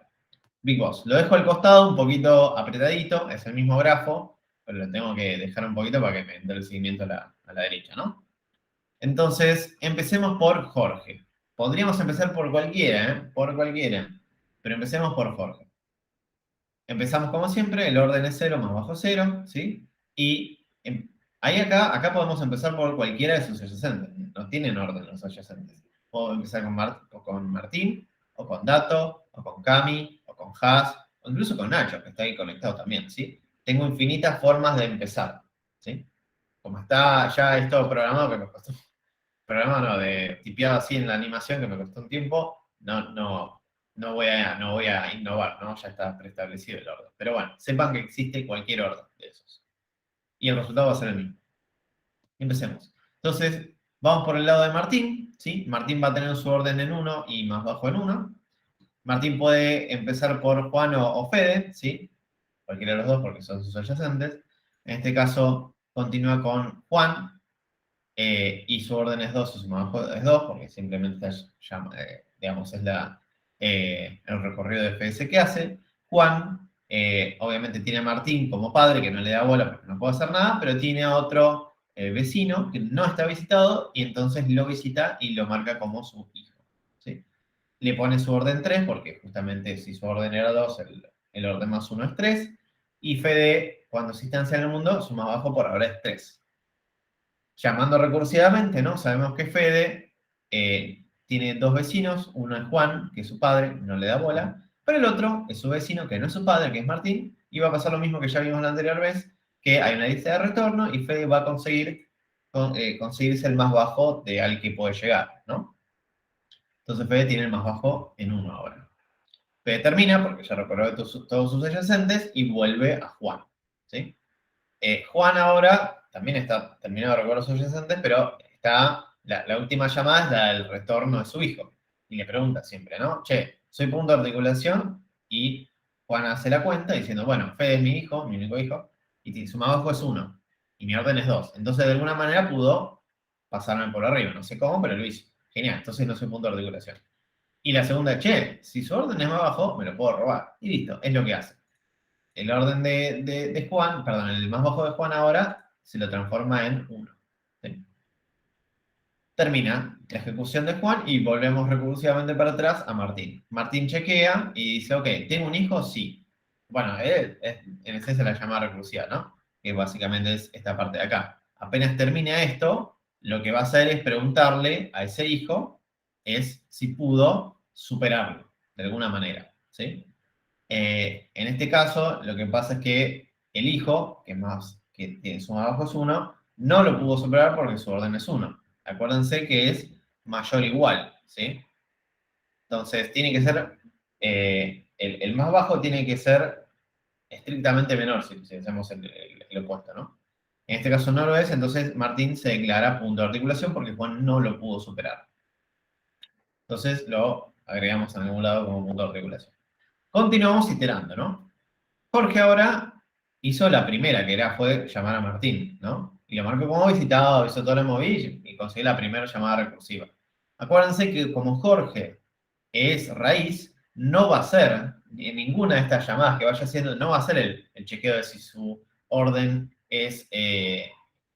Big Boss. Lo dejo al costado, un poquito apretadito, es el mismo grafo, pero lo tengo que dejar un poquito para que me entre el seguimiento a la derecha, ¿no? Entonces, empecemos por Jorge. Podríamos empezar por cualquiera, ¿eh? Por cualquiera. Pero empecemos por Jorge. Empezamos como siempre, el orden es 0 más bajo 0, ¿sí? Y ahí acá podemos empezar por cualquiera de sus adyacentes. No tienen orden los adyacentes. Puedo empezar con Martín, o con Dato, o con Cami, o con Has, o incluso con Nacho, que está ahí conectado también, ¿sí? Tengo infinitas formas de empezar, ¿sí? Como está ya esto programado, que me costó, programado no, de tipeado así en la animación, que me costó un tiempo, no voy a innovar, ¿no? Ya está preestablecido el orden. Pero bueno, sepan que existe cualquier orden de esos. Y el resultado va a ser el mismo. Empecemos. Entonces, vamos por el lado de Martín, ¿sí? Martín va a tener su orden en 1 y más bajo en 1. Martín puede empezar por Juan o Fede, ¿sí? Cualquiera de los dos porque son sus adyacentes. En este caso, continúa con Juan y su orden es 2 y su más bajo es 2 porque simplemente digamos, es el recorrido de FS que hace. Juan, obviamente, tiene a Martín como padre que no le da bola porque no puede hacer nada, pero tiene a otro vecino que no está visitado y entonces lo visita y lo marca como su hijo, ¿sí? Le pone su orden 3 porque justamente si su orden era 2, el orden más 1 es 3. Y Fede, cuando se instancia en el mundo, su más bajo por ahora es 3. Llamando recursivamente, ¿no? Sabemos que Fede tiene dos vecinos, uno es Juan, que es su padre, no le da bola, pero el otro es su vecino, que no es su padre, que es Martín, y va a pasar lo mismo que ya vimos la anterior vez, que hay una lista de retorno y Fede va a conseguirse el más bajo de al que puede llegar, ¿no? Entonces Fede tiene el más bajo en 1 ahora. Fede termina, porque ya recorrió todos sus adyacentes, y vuelve a Juan, ¿sí? Juan ahora también está terminado de recorrer sus adyacentes, pero la última llamada es la del retorno de su hijo. Y le pregunta siempre, ¿no? Che, soy punto de articulación, y Juan hace la cuenta diciendo, bueno, Fede es mi hijo, mi único hijo, y su más bajo es 1, y mi orden es 2. Entonces, de alguna manera pudo pasarme por arriba, no sé cómo, pero lo hizo. Genial, entonces no soy punto de articulación. Y la segunda, che, si su orden es más bajo, me lo puedo robar. Y listo, es lo que hace. El orden de Juan, perdón, el más bajo de Juan ahora se lo transforma en 1. ¿Sí? Termina la ejecución de Juan y volvemos recursivamente para atrás a Martín. Martín chequea y dice, ok, ¿tengo un hijo? Sí. Bueno, en esencia la llama recursiva, ¿no? Que básicamente es esta parte de acá. Apenas termina esto, lo que va a hacer es preguntarle a ese hijo es si pudo superarlo de alguna manera, ¿sí? En este caso, lo que pasa es que el hijo, que tiene su más bajo es 1, no lo pudo superar porque su orden es 1. Acuérdense que es mayor o igual, ¿sí? Entonces, tiene que ser, el más bajo tiene que ser estrictamente menor, si hacemos el opuesto, ¿no? En este caso no lo es, entonces Martín se declara punto de articulación porque Juan no lo pudo superar. Entonces lo agregamos en algún lado como punto de articulación. Continuamos iterando, ¿no? Jorge ahora hizo la primera, que fue llamar a Martín, ¿no? Y lo marcó como visitado, hizo todo lo moví y consiguió la primera llamada recursiva. Acuérdense que como Jorge es raíz, no va a ser, en ninguna de estas llamadas que vaya haciendo, no va a ser el chequeo de si su orden es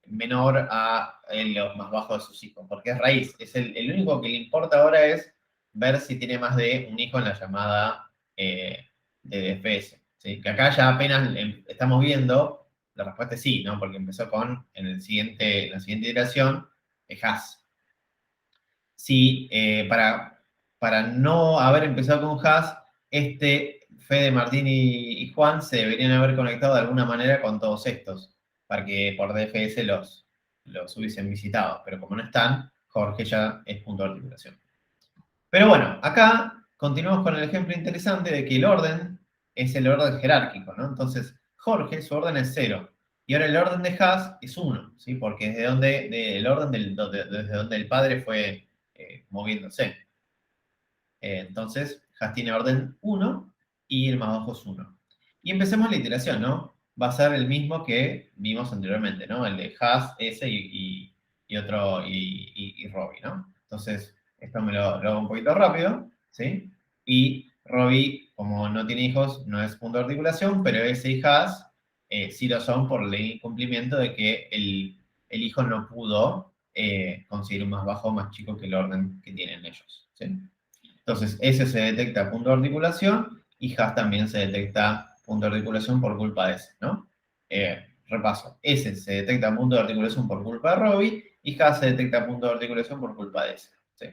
menor a los más bajos de sus hijos, porque es raíz. El único que le importa ahora es ver si tiene más de un hijo en la llamada de DFS. ¿Sí? Que acá ya apenas estamos viendo, la respuesta es sí, ¿no? Porque empezó en la siguiente iteración, has. Sí, para no haber empezado con has, Fede, Martín y Juan se deberían haber conectado de alguna manera con todos estos, para que por DFS los hubiesen visitado. Pero como no están, Jorge ya es punto de articulación. Pero bueno, acá continuamos con el ejemplo interesante de que el orden es el orden jerárquico, ¿no? Entonces, Jorge, su orden es 0. Y ahora el orden de Has es 1, ¿sí? Porque es desde donde el padre fue moviéndose. Entonces, Has tiene orden 1 y el más bajo es 1. Y empecemos la iteración, ¿no? Va a ser el mismo que vimos anteriormente, ¿no? El de Has, S y Robbie, ¿no? Entonces, esto me lo hago un poquito rápido, ¿sí? Y Robbie, como no tiene hijos, no es punto de articulación, pero S y Has sí lo son por el incumplimiento de que el hijo no pudo conseguir un más bajo o más chico que el orden que tienen ellos, ¿sí? Entonces, S se detecta punto de articulación y Has también se detecta punto de articulación por culpa de S, ¿no? Repaso. S se detecta punto de articulación por culpa de Robbie y Has se detecta punto de articulación por culpa de S. ¿Sí?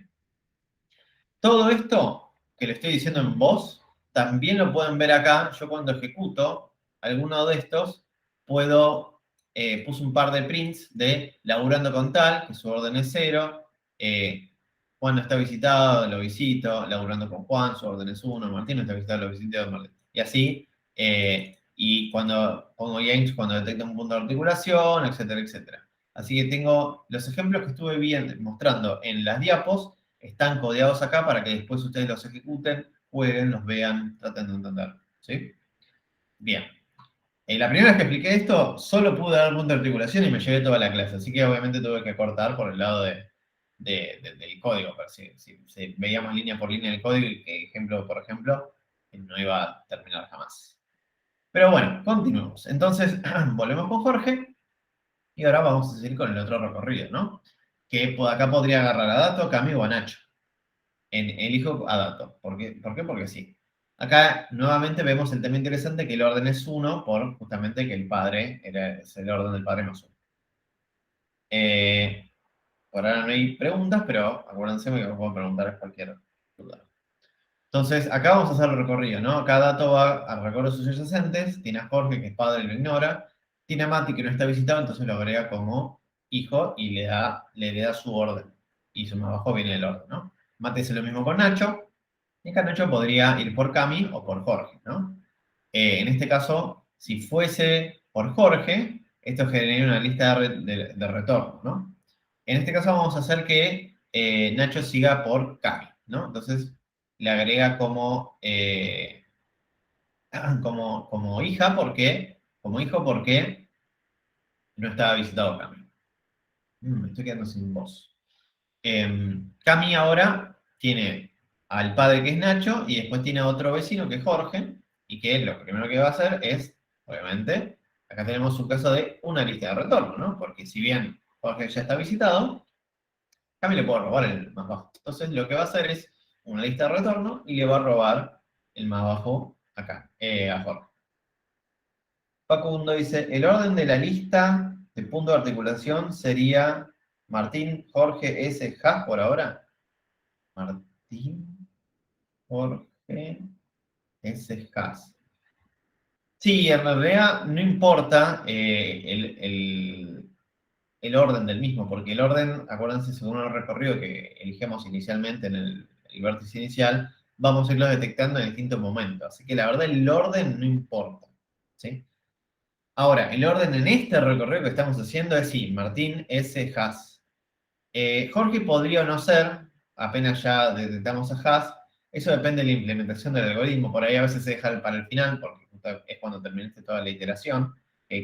Todo esto que le estoy diciendo en voz, también lo pueden ver acá. Yo cuando ejecuto alguno de estos, puse un par de prints de laburando con tal, que su orden es 0, Juan no está visitado, lo visito, laburando con Juan, su orden es 1, Martín no está visitado, lo visito, Martín. Y así, y cuando pongo yanks, cuando detecta un punto de articulación, etcétera, etcétera. Así que tengo los ejemplos que estuve mostrando en las diapos, están codeados acá para que después ustedes los ejecuten jueguen, los vean, traten de entender. ¿Sí? Bien. La primera vez que expliqué esto, solo pude dar punto de articulación y me llevé toda la clase, así que obviamente tuve que cortar por el lado del código, pero si veíamos línea por línea el código y que ejemplo por ejemplo, no iba a terminar jamás. Pero bueno, continuemos. Entonces, volvemos con Jorge y ahora vamos a seguir con el otro recorrido, ¿no? Que acá podría agarrar a Dato, Cami o a Nacho. Elijo a Dato. ¿Por qué? Porque sí. Acá nuevamente vemos el tema interesante que el orden es 1 por justamente que el padre es el orden del padre más 1. Por ahora no hay preguntas, pero acuérdense que puedo preguntar cualquier duda. Entonces, acá vamos a hacer el recorrido, ¿no? Acá Dato va al recorrido de sus adyacentes, tiene a Jorge, que es padre y lo ignora, tiene a Mati, que no está visitado, entonces lo agrega como hijo y le da su orden. Y su más abajo viene el orden, ¿no? Mati hace lo mismo con Nacho, y acá Nacho podría ir por Cami o por Jorge, ¿no? En este caso, si fuese por Jorge, esto generaría una lista de retorno, ¿no? En este caso vamos a hacer que Nacho siga por Cami, ¿no? Entonces le agrega como hija como hijo porque no estaba visitado Cami. Me estoy quedando sin voz. Cami ahora tiene al padre que es Nacho y después tiene a otro vecino que es Jorge y que lo primero que va a hacer es, obviamente, acá tenemos un caso de una lista de retorno, ¿no? Porque si bien Jorge ya está visitado, Cami le puede robar el más bajo. Entonces lo que va a hacer es una lista de retorno y le va a robar el más bajo acá, a Jorge. Facundo dice, el orden de la lista de punto de articulación sería Martín, Jorge, S, Jas por ahora. Martín, Jorge, S, Jas. Sí, en realidad no importa el orden del mismo, porque el orden, acuérdense, según el recorrido que eligemos inicialmente en el vértice inicial, vamos a irlo detectando en distintos momentos. Así que la verdad el orden no importa. ¿Sí? Ahora, el orden en este recorrido que estamos haciendo es sí, Martín, S, Haas. Jorge podría o no ser, apenas ya detectamos a Haas, eso depende de la implementación del algoritmo, por ahí a veces se deja para el final, porque es cuando terminaste toda la iteración,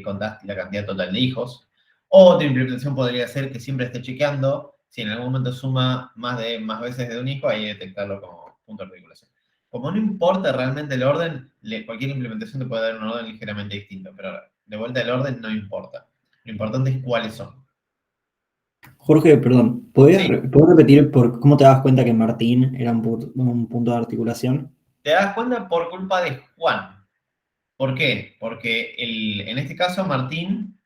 contaste la cantidad total de hijos. O otra implementación podría ser que siempre esté chequeando, si en algún momento suma más veces de un hijo, ahí detectarlo como punto de articulación. Como no importa realmente el orden, cualquier implementación te puede dar un orden ligeramente distinto, pero de vuelta el orden no importa. Lo importante es cuáles son. Jorge, perdón, Sí. ¿puedes repetir cómo te das cuenta que Martín era un punto de articulación? Te das cuenta por culpa de Juan. ¿Por qué? Porque en este caso Martín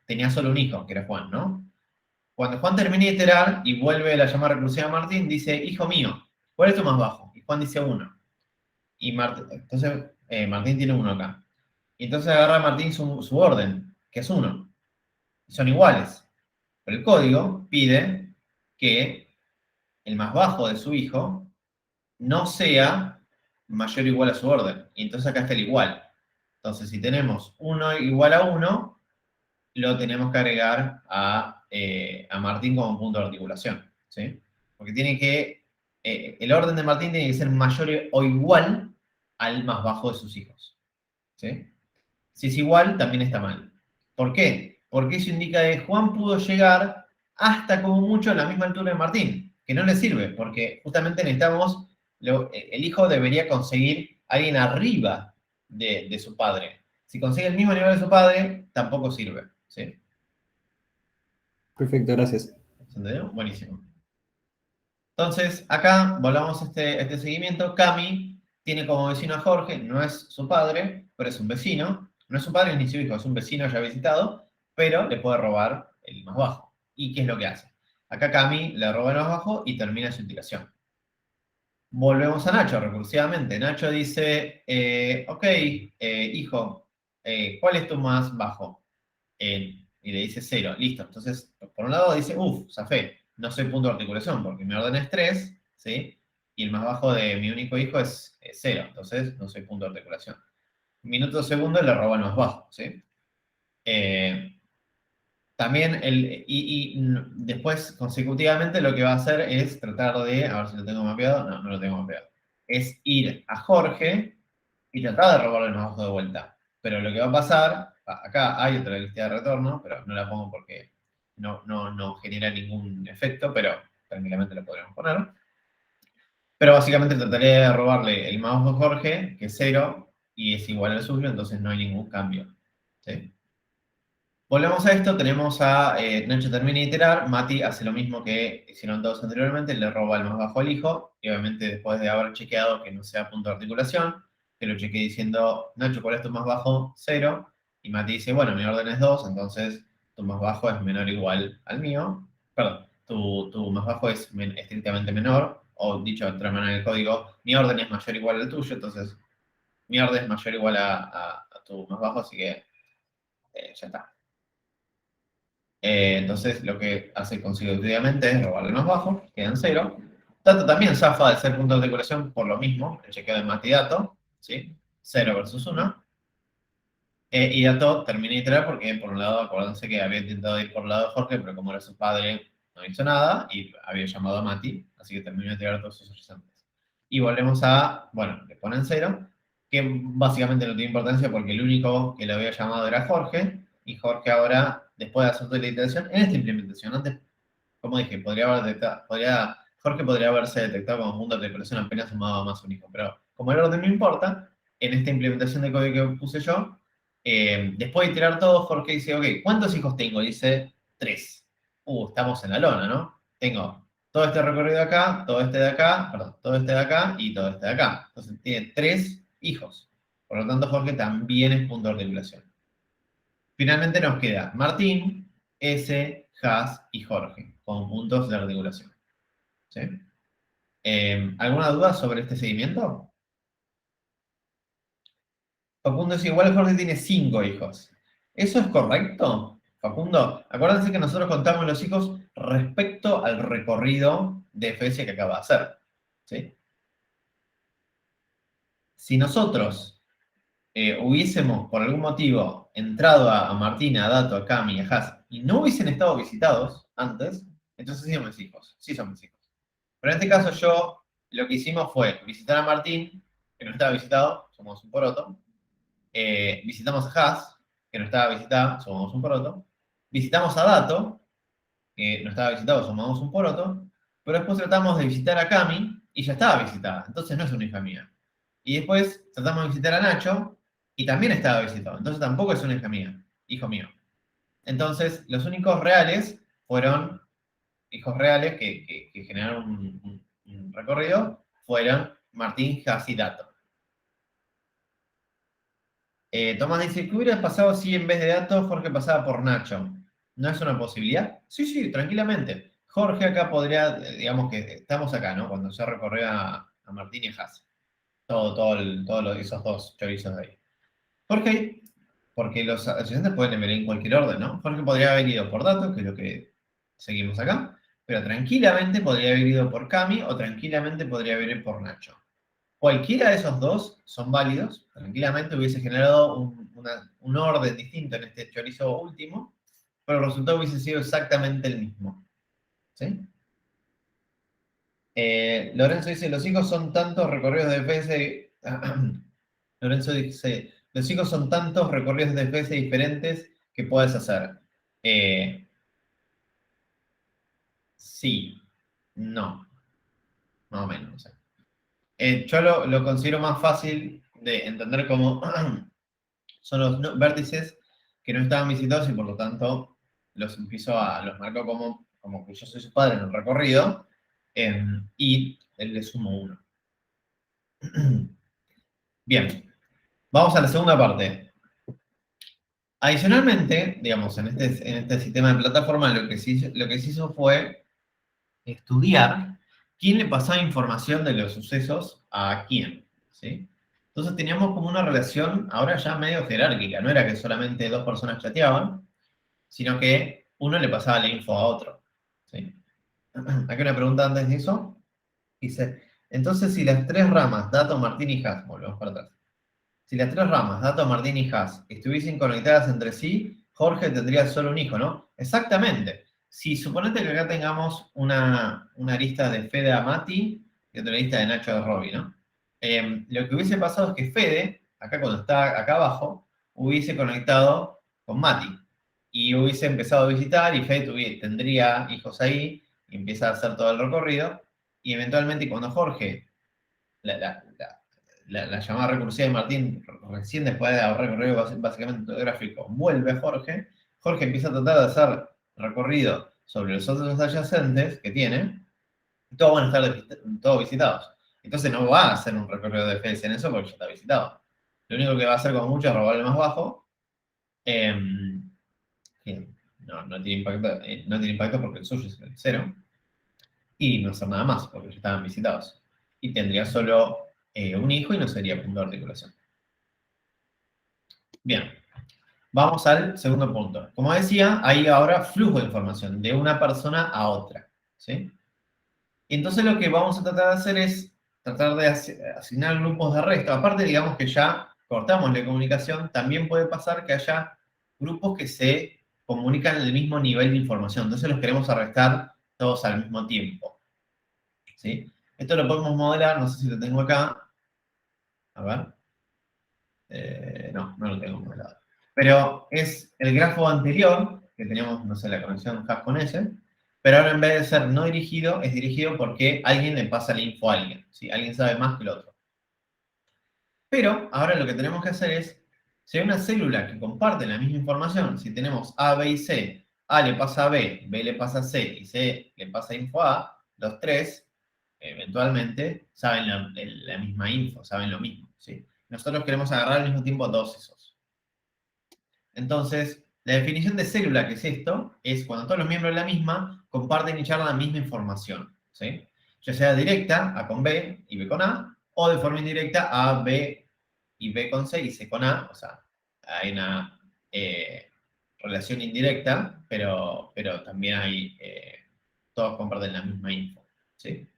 tenía solo un hijo, que era Juan, ¿no? Cuando Juan termina de iterar y vuelve la llamada recursiva a Martín, dice, hijo mío, ¿cuál es tu más bajo? Y Juan dice 1. Y entonces Martín tiene 1 acá. Y entonces agarra a Martín su orden, que es 1. Y son iguales. Pero el código pide que el más bajo de su hijo no sea mayor o igual a su orden. Y entonces acá está el igual. Entonces, si tenemos 1 igual a 1, lo tenemos que agregar a Martín como punto de articulación. ¿Sí? Porque el orden de Martín tiene que ser mayor o igual al más bajo de sus hijos. ¿Sí? Si es igual, también está mal. ¿Por qué? Porque eso indica que Juan pudo llegar hasta como mucho a la misma altura de Martín, que no le sirve, porque justamente necesitamos, el hijo debería conseguir a alguien arriba de su padre. Si consigue el mismo nivel de su padre, tampoco sirve. ¿Sí? Perfecto, gracias. ¿Se entendió? Buenísimo. Entonces, acá volvamos a este seguimiento. Cami tiene como vecino a Jorge, no es su padre, pero es un vecino. No es su padre ni su hijo, es un vecino ya visitado, pero le puede robar el más bajo. ¿Y qué es lo que hace? Acá Cami le roba el más bajo y termina su iteración. Volvemos a Nacho, recursivamente. Nacho dice, ok, hijo, ¿cuál es tu más bajo? Y le dice 0, listo. Entonces, por un lado dice, zafé, no soy punto de articulación porque mi orden es 3, ¿sí? Y el más bajo de mi único hijo es 0, entonces no soy punto de articulación. Minuto segundo le roba el más bajo, ¿sí? También, después, consecutivamente, lo que va a hacer es tratar de, a ver si lo tengo mapeado, no lo tengo mapeado. es ir a Jorge y tratar de robarle el más bajo de vuelta. Pero lo que va a pasar, acá hay otra lista de retorno, pero no la pongo porque no genera ningún efecto, pero tranquilamente la podríamos poner. Pero básicamente trataré de robarle el más bajo a Jorge, que es 0, y es igual al suyo, entonces no hay ningún cambio. ¿Sí? Volvemos a esto, tenemos a Nacho termina de iterar, Mati hace lo mismo que hicieron todos anteriormente, le roba el más bajo al hijo, y obviamente después de haber chequeado que no sea punto de articulación, que lo chequee diciendo, Nacho, ¿cuál es tu más bajo? 0, y Mati dice, bueno, mi orden es 2, entonces tu más bajo es menor o igual al mío, perdón, tu más bajo es estrictamente menor, o dicho de otra manera en el código, mi orden es mayor o igual al tuyo, entonces mi orden es mayor o igual a tu más bajo, así que ya está. Entonces lo que hace consecutivamente es robarle el más bajo, quedan 0. Dato también zafa de ser punto de articulación por lo mismo, el chequeo de Mati y Dato, ¿sí? 0 versus 1. Y Dato termina de iterar porque, por un lado, acuérdense que había intentado ir por el lado de Jorge, pero como era su padre, no hizo nada y había llamado a Mati, así que terminó de iterar todos sus horizontes. Y volvemos a, bueno, le ponen 0, que básicamente no tiene importancia porque el único que lo había llamado era Jorge, y Jorge ahora, después de hacer toda la iteración, en esta implementación, antes, como dije, Jorge podría haberse detectado como punto de articulación apenas sumado más un hijo, pero como el orden no importa, en esta implementación de código que puse yo, después de iterar todo, Jorge dice, ok, ¿cuántos hijos tengo? Dice 3. Estamos en la lona, ¿no? Tengo todo este recorrido de acá, todo este de acá, perdón, todo este de acá y todo este de acá. Entonces tiene 3 hijos. Por lo tanto, Jorge también es punto de articulación. Finalmente nos queda Martín, S, Has y Jorge, con puntos de articulación. ¿Sí? ¿Alguna duda sobre este seguimiento? Facundo es igual, Jorge tiene 5 hijos. ¿Eso es correcto, Facundo? Acuérdense que nosotros contamos los hijos respecto al recorrido de FS que acaba de hacer. ¿Sí? Si nosotros hubiésemos, por algún motivo, entrado a Martín, a Dato, a Cami, a Has, y no hubiesen estado visitados antes, entonces sí son mis hijos. Sí son mis hijos. Pero en este caso yo, lo que hicimos fue visitar a Martín, que no estaba visitado, somos un poroto. Visitamos a Has, que no estaba visitado, somos un poroto. Visitamos a Dato, que no estaba visitado, somos un poroto. Pero después tratamos de visitar a Cami, y ya estaba visitada, entonces no es una hija mía. Y después tratamos de visitar a Nacho, y también estaba visitado, entonces tampoco es una hija mía, hijo mío. Entonces, los únicos reales fueron, hijos reales que generaron un recorrido, fueron Martín, Has y Dato. Tomás dice, ¿qué hubiera pasado si en vez de Dato Jorge pasaba por Nacho? ¿No es una posibilidad? Sí, tranquilamente. Jorge acá podría, digamos que estamos acá, ¿no? Cuando se recorrió a Martín y a Has. Todos esos dos chorizos de ahí. Jorge, porque los asistentes pueden venir en cualquier orden, ¿no? Jorge podría haber ido por Dato, que es lo que seguimos acá, pero tranquilamente podría haber ido por Cami o tranquilamente podría haber ido por Nacho. Cualquiera de esos dos son válidos, tranquilamente hubiese generado un orden distinto en este chorizo último, pero el resultado hubiese sido exactamente el mismo. ¿Sí? Lorenzo dice, los hijos son tantos recorridos de FPS. Lorenzo dice, los hijos son tantos recorridos de FPS diferentes que puedes hacer. Sí, no, más o menos. O sea. Yo lo considero más fácil de entender como son los vértices que no estaban visitados y por lo tanto los marco como que yo soy su padre en el recorrido y le sumo 1. Bien, vamos a la segunda parte. Adicionalmente, digamos, en este sistema de plataforma lo que se hizo fue estudiar quién le pasaba información de los sucesos a quién, ¿sí? Entonces teníamos como una relación ahora ya medio jerárquica, no era que solamente 2 personas chateaban, sino que uno le pasaba la info a otro, ¿sí? Aquí una pregunta antes de eso. Dice, entonces si las 3 ramas, Dato, Martín y Has, volvemos para atrás. Si las 3 ramas, Dato, Martín y Has, estuviesen conectadas entre sí, Jorge tendría solo un hijo, ¿no? Exactamente. Si suponete que acá tengamos una lista de Fede a Mati y otra lista de Nacho a Robbie, ¿no? Lo que hubiese pasado es que Fede, acá cuando está acá abajo, hubiese conectado con Mati. Y hubiese empezado a visitar y Fede tendría hijos ahí y empieza a hacer todo el recorrido. Y eventualmente cuando Jorge, la llamada recursiva de Martín, recién después de haber recorrido básicamente todo el gráfico, vuelve a Jorge. Jorge empieza a tratar de hacer recorrido sobre los otros adyacentes que tiene. Todos van a estar todos visitados. Entonces no va a hacer un recorrido de FS en eso porque ya está visitado. Lo único que va a hacer como mucho es robar el más bajo. Que no tiene impacto porque el suyo es el 0. Y no hacer nada más porque ya estaban visitados. Y tendría solo un hijo y no sería punto de articulación. Bien. Vamos al segundo punto. Como decía, hay ahora flujo de información de una persona a otra. ¿Sí? Y entonces lo que vamos a tratar de hacer es tratar de asignar grupos de resto. Aparte, digamos que ya cortamos la comunicación, también puede pasar que haya grupos que se comunican en el mismo nivel de información. Entonces los queremos arrestar todos al mismo tiempo. ¿Sí? Esto lo podemos modelar, no sé si lo tengo acá. A ver. No lo tengo modelado. Pero es el grafo anterior, que teníamos, no sé, la conexión hash con S, pero ahora en vez de ser no dirigido, es dirigido porque alguien le pasa la info a alguien. ¿Sí? Alguien sabe más que el otro. Pero ahora lo que tenemos que hacer es, si hay una célula que comparte la misma información, si tenemos A, B y C, A le pasa a B, B le pasa a C y C le pasa info a, los tres eventualmente saben la misma info, saben lo mismo. ¿Sí? Nosotros queremos agarrar al mismo tiempo dos esos. Entonces, la definición de célula, que es esto, es cuando todos los miembros de la misma comparten y charlan la misma información. ¿Sí? Ya sea directa, A con B y B con A, o de forma indirecta, A, B y B con C y C con A. O sea, hay una relación indirecta, pero también hay, todos comparten la misma info. ¿Sí?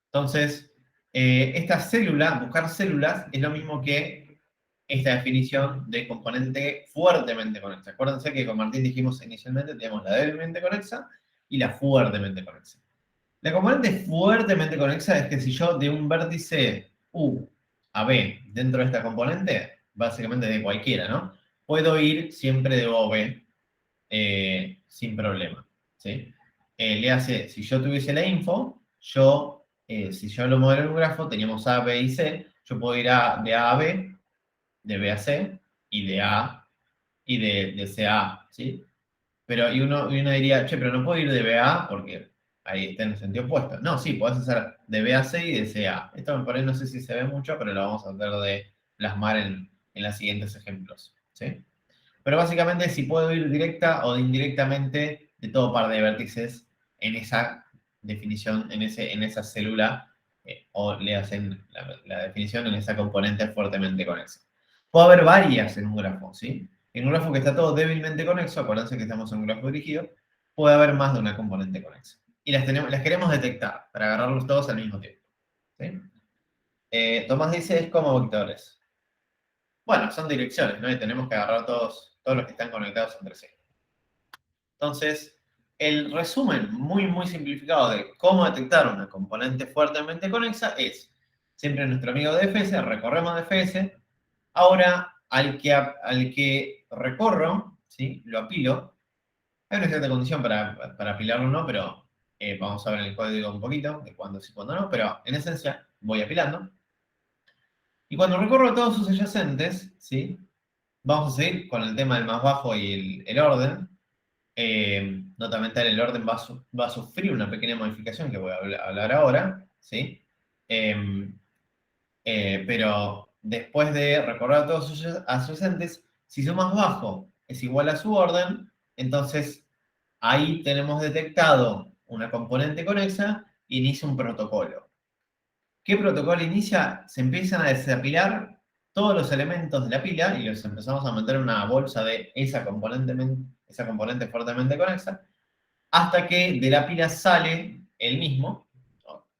Entonces, esta célula, buscar células, es lo mismo que esta definición de componente fuertemente conexa. Acuérdense que con Martín dijimos inicialmente, tenemos la débilmente conexa y la fuertemente conexa. La componente fuertemente conexa es que si yo de un vértice U a B dentro de esta componente, básicamente de cualquiera, ¿no? Puedo ir siempre de O a B sin problema, ¿sí? Le hace, si yo tuviese la info, si yo lo modelo en un grafo, teníamos A, B y C, yo puedo ir de A a B, de B a C, y de A, y de C a A, ¿sí? Pero, y uno diría, che, pero no puedo ir de B a A porque ahí está en el sentido opuesto. No, sí, podés hacer de B a C y de C a A. Esto me parece, no sé si se ve mucho, pero lo vamos a tratar de plasmar en los siguientes ejemplos, ¿sí? Pero básicamente si puedo ir directa o indirectamente de todo par de vértices en esa definición, en esa célula, o le hacen la definición en esa componente fuertemente conexa. Puede haber varias en un grafo, ¿sí? En un grafo que está todo débilmente conexo, acuérdense que estamos en un grafo dirigido, puede haber más de una componente conexa. Y las queremos detectar para agarrarlos todos al mismo tiempo. ¿Sí? Tomás dice, es como vectores. Bueno, son direcciones, ¿no? Y tenemos que agarrar todos los que están conectados entre sí. Entonces, el resumen muy, muy simplificado de cómo detectar una componente fuertemente conexa es, siempre nuestro amigo DFS, recorremos DFS, ahora al que recorro, ¿sí? Lo apilo. Hay una cierta condición para apilarlo o no, pero vamos a ver en el código un poquito de cuándo sí y cuándo no, pero en esencia voy apilando. Y cuando recorro todos sus adyacentes, ¿sí? Vamos a seguir con el tema del más bajo y el orden. Nota mental, el orden va a sufrir una pequeña modificación que voy a hablar ahora, ¿sí? Pero después de recorrer todos sus adyacentes, si su más bajo es igual a su orden, entonces ahí tenemos detectado una componente conexa e inicia un protocolo. ¿Qué protocolo inicia? Se empiezan a desapilar todos los elementos de la pila y los empezamos a meter en una bolsa de esa componente fuertemente conexa, hasta que de la pila sale el mismo,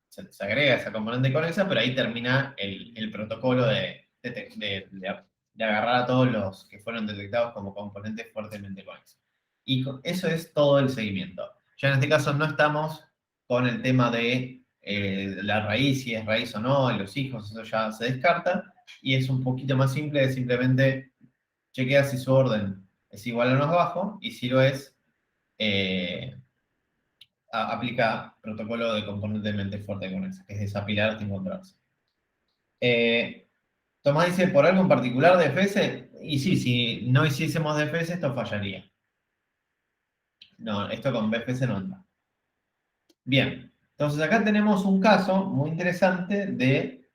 se agrega esa componente conexa, pero ahí termina el protocolo de agarrar a todos los que fueron detectados como componentes fuertemente conexos. Y eso es todo el seguimiento. Ya en este caso no estamos con el tema de la raíz, si es raíz o no, y los hijos, eso ya se descarta, y es un poquito más simple, es simplemente chequea si su orden es igual a lo más bajo, y si lo es, aplica protocolo de componente de mente fuerte con esa, que es desapilar hasta encontrarse. Tomás dice, ¿por algo en particular de DFS? Y sí, si no hiciésemos DFS, esto fallaría. No, esto con BFS no anda. Bien, entonces acá tenemos un caso muy interesante de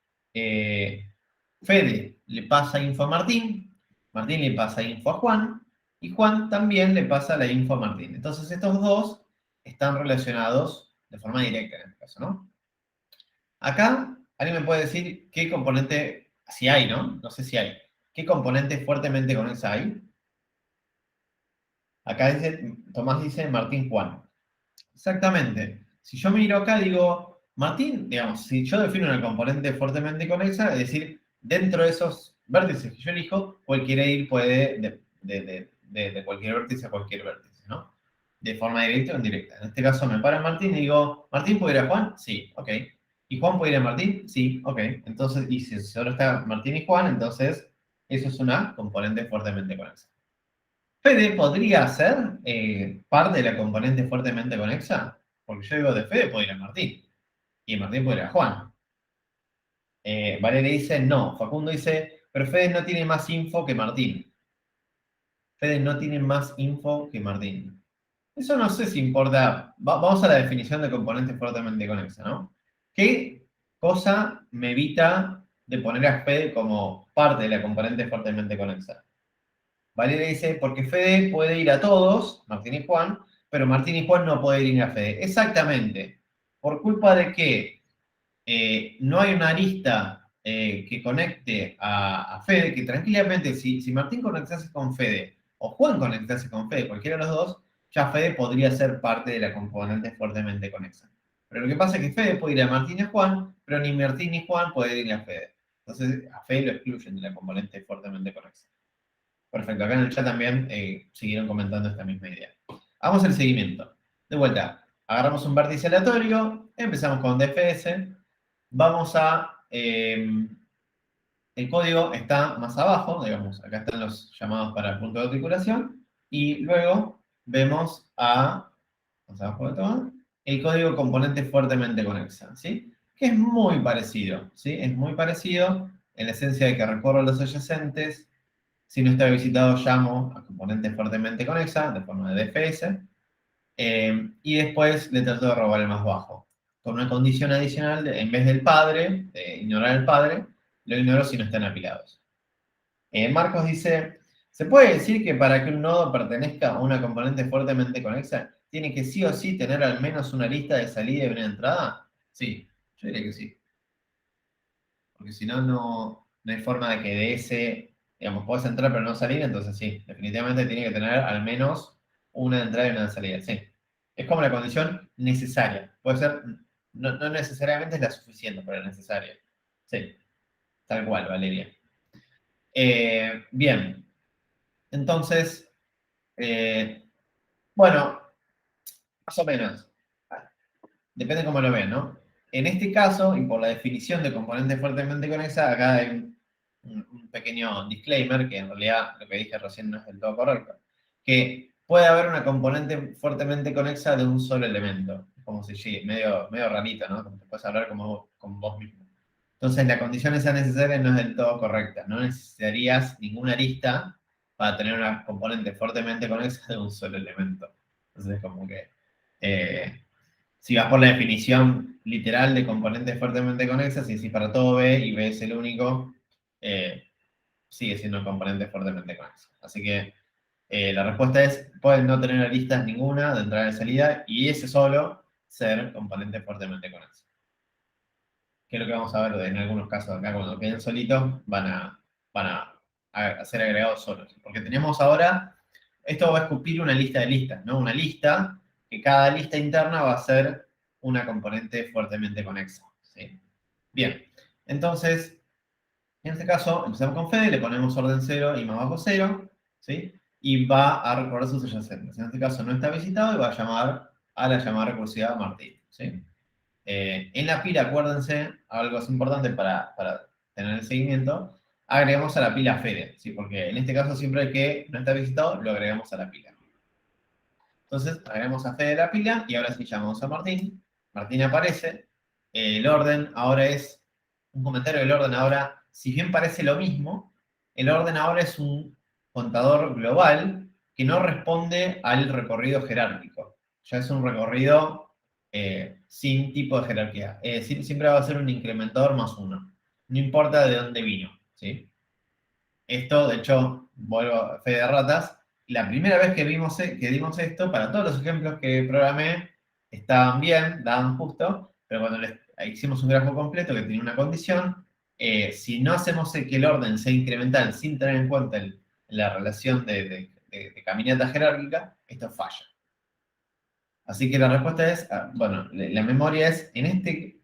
Fede le pasa info a Martín, Martín le pasa info a Juan, y Juan también le pasa la info a Martín. Entonces estos dos están relacionados de forma directa en este caso, ¿no? Acá, ¿alguien me puede decir qué componente, si hay, ¿no? No sé si hay. ¿Qué componente fuertemente conexa hay? Acá dice, Tomás dice Martín Juan. Exactamente. Si yo miro acá, digo, Martín, digamos, si yo defino una componente fuertemente conexa, es decir, dentro de esos vértices que yo elijo, cualquiera ir puede de cualquier vértice a cualquier vértice, ¿no? De forma directa o indirecta. En este caso me para Martín y digo, ¿Martín puede ir a Juan? Sí, ok. ¿Y Juan puede ir a Martín? Sí, ok. Entonces, y si solo está Martín y Juan, entonces eso es una componente fuertemente conexa. Fede podría ser parte de la componente fuertemente conexa, porque yo digo de Fede puede ir a Martín, y Martín puede ir a Juan. Valeria dice no, Facundo dice, pero Fede no tiene más info que Martín. Fede no tiene más info que Martín. Eso no sé si importa. Vamos a la definición de componente fuertemente conexa, ¿no? ¿Qué cosa me evita de poner a Fede como parte de la componente fuertemente conexa? Valeria dice, porque Fede puede ir a todos, Martín y Juan, pero Martín y Juan no pueden ir a Fede. Exactamente. Por culpa de que no hay una arista que conecte a Fede, que tranquilamente, si Martín conectase con Fede o Juan conectase con Fede, cualquiera de los dos, ya Fede podría ser parte de la componente fuertemente conexa. Pero lo que pasa es que Fede puede ir a Martín y a Juan, pero ni Martín ni Juan pueden ir a Fede. Entonces, a Fede lo excluyen de la componente fuertemente conexa. Perfecto, acá en el chat también siguieron comentando esta misma idea. Hagamos el seguimiento. De vuelta, agarramos un vértice aleatorio, empezamos con DFS, vamos a... el código está más abajo, digamos, acá están los llamados para el punto de articulación, y luego vemos más abajo de todo, el código componente fuertemente conexa, ¿sí? Que es muy parecido, ¿sí? Es muy parecido en la esencia de que recorro los adyacentes. Si no está visitado, llamo a componente fuertemente conexa, de forma de DFS, y después le trato de robar el más bajo. Con una condición adicional, en vez del padre, de ignorar al padre, lo ignoro si no están apilados. Marcos dice, ¿se puede decir que para que un nodo pertenezca a una componente fuertemente conexa, tiene que sí o sí tener al menos una lista de salida y una entrada? Sí, yo diría que sí. Porque si no, no hay forma de que de ese... digamos, podés entrar pero no salir, entonces sí, definitivamente tiene que tener al menos una entrada y una salida, sí. Es como la condición necesaria. Puede ser, no necesariamente es la suficiente, pero es necesaria. Sí, tal cual, Valeria. Bien, entonces, bueno, más o menos. Depende cómo lo vean, ¿no? En este caso, y por la definición de componente fuertemente conexa, acá hay un pequeño disclaimer, que en realidad lo que dije recién no es del todo correcto, que puede haber una componente fuertemente conexa de un solo elemento, como si sí, medio rarito, ¿no? Como te puedes hablar como vos mismo. Entonces, la condición esa necesaria no es del todo correcta, no necesitarías ninguna lista para tener una componente fuertemente conexa de un solo elemento. Entonces, como que... si vas por la definición literal de componentes fuertemente conexas, y si para todo B y B es el único, sigue siendo un componente fuertemente conexa. Así que la respuesta es, pueden no tener aristas ninguna de entrada y salida, y ese solo ser componente fuertemente conexa. Que es lo que vamos a ver en algunos casos acá, cuando queden solitos, van a ser agregados solos. Porque tenemos ahora, esto va a escupir una lista de listas, ¿no? Una lista que cada lista interna va a ser una componente fuertemente conexa, ¿sí? Bien, entonces, en este caso, empezamos con Fede, le ponemos orden 0 y más bajo 0, ¿sí? Y va a recorrer sus adyacentes. En este caso no está visitado y va a llamar a la llamada recursiva Martín, ¿sí? en la pila, acuérdense, algo es importante para tener el seguimiento, agregamos a la pila Fede, ¿sí? Porque en este caso siempre el que no está visitado lo agregamos a la pila. Entonces, agregamos a Fede a la pila y ahora sí llamamos a Martín. Martín aparece. El orden ahora es, un comentario del orden ahora, si bien parece lo mismo, el orden ahora es un contador global que no responde al recorrido jerárquico. Ya es un recorrido sin tipo de jerarquía. Siempre va a ser un incrementador más 1. No importa de dónde vino, ¿sí? Esto, de hecho, vuelvo a fe de ratas, la primera vez que dimos esto, para todos los ejemplos que programé, estaban bien, daban justo, pero cuando hicimos un grafo completo que tenía una condición, si no hacemos que el orden sea incremental sin tener en cuenta la relación de caminata jerárquica, esto falla. Así que la respuesta es, bueno, la memoria es,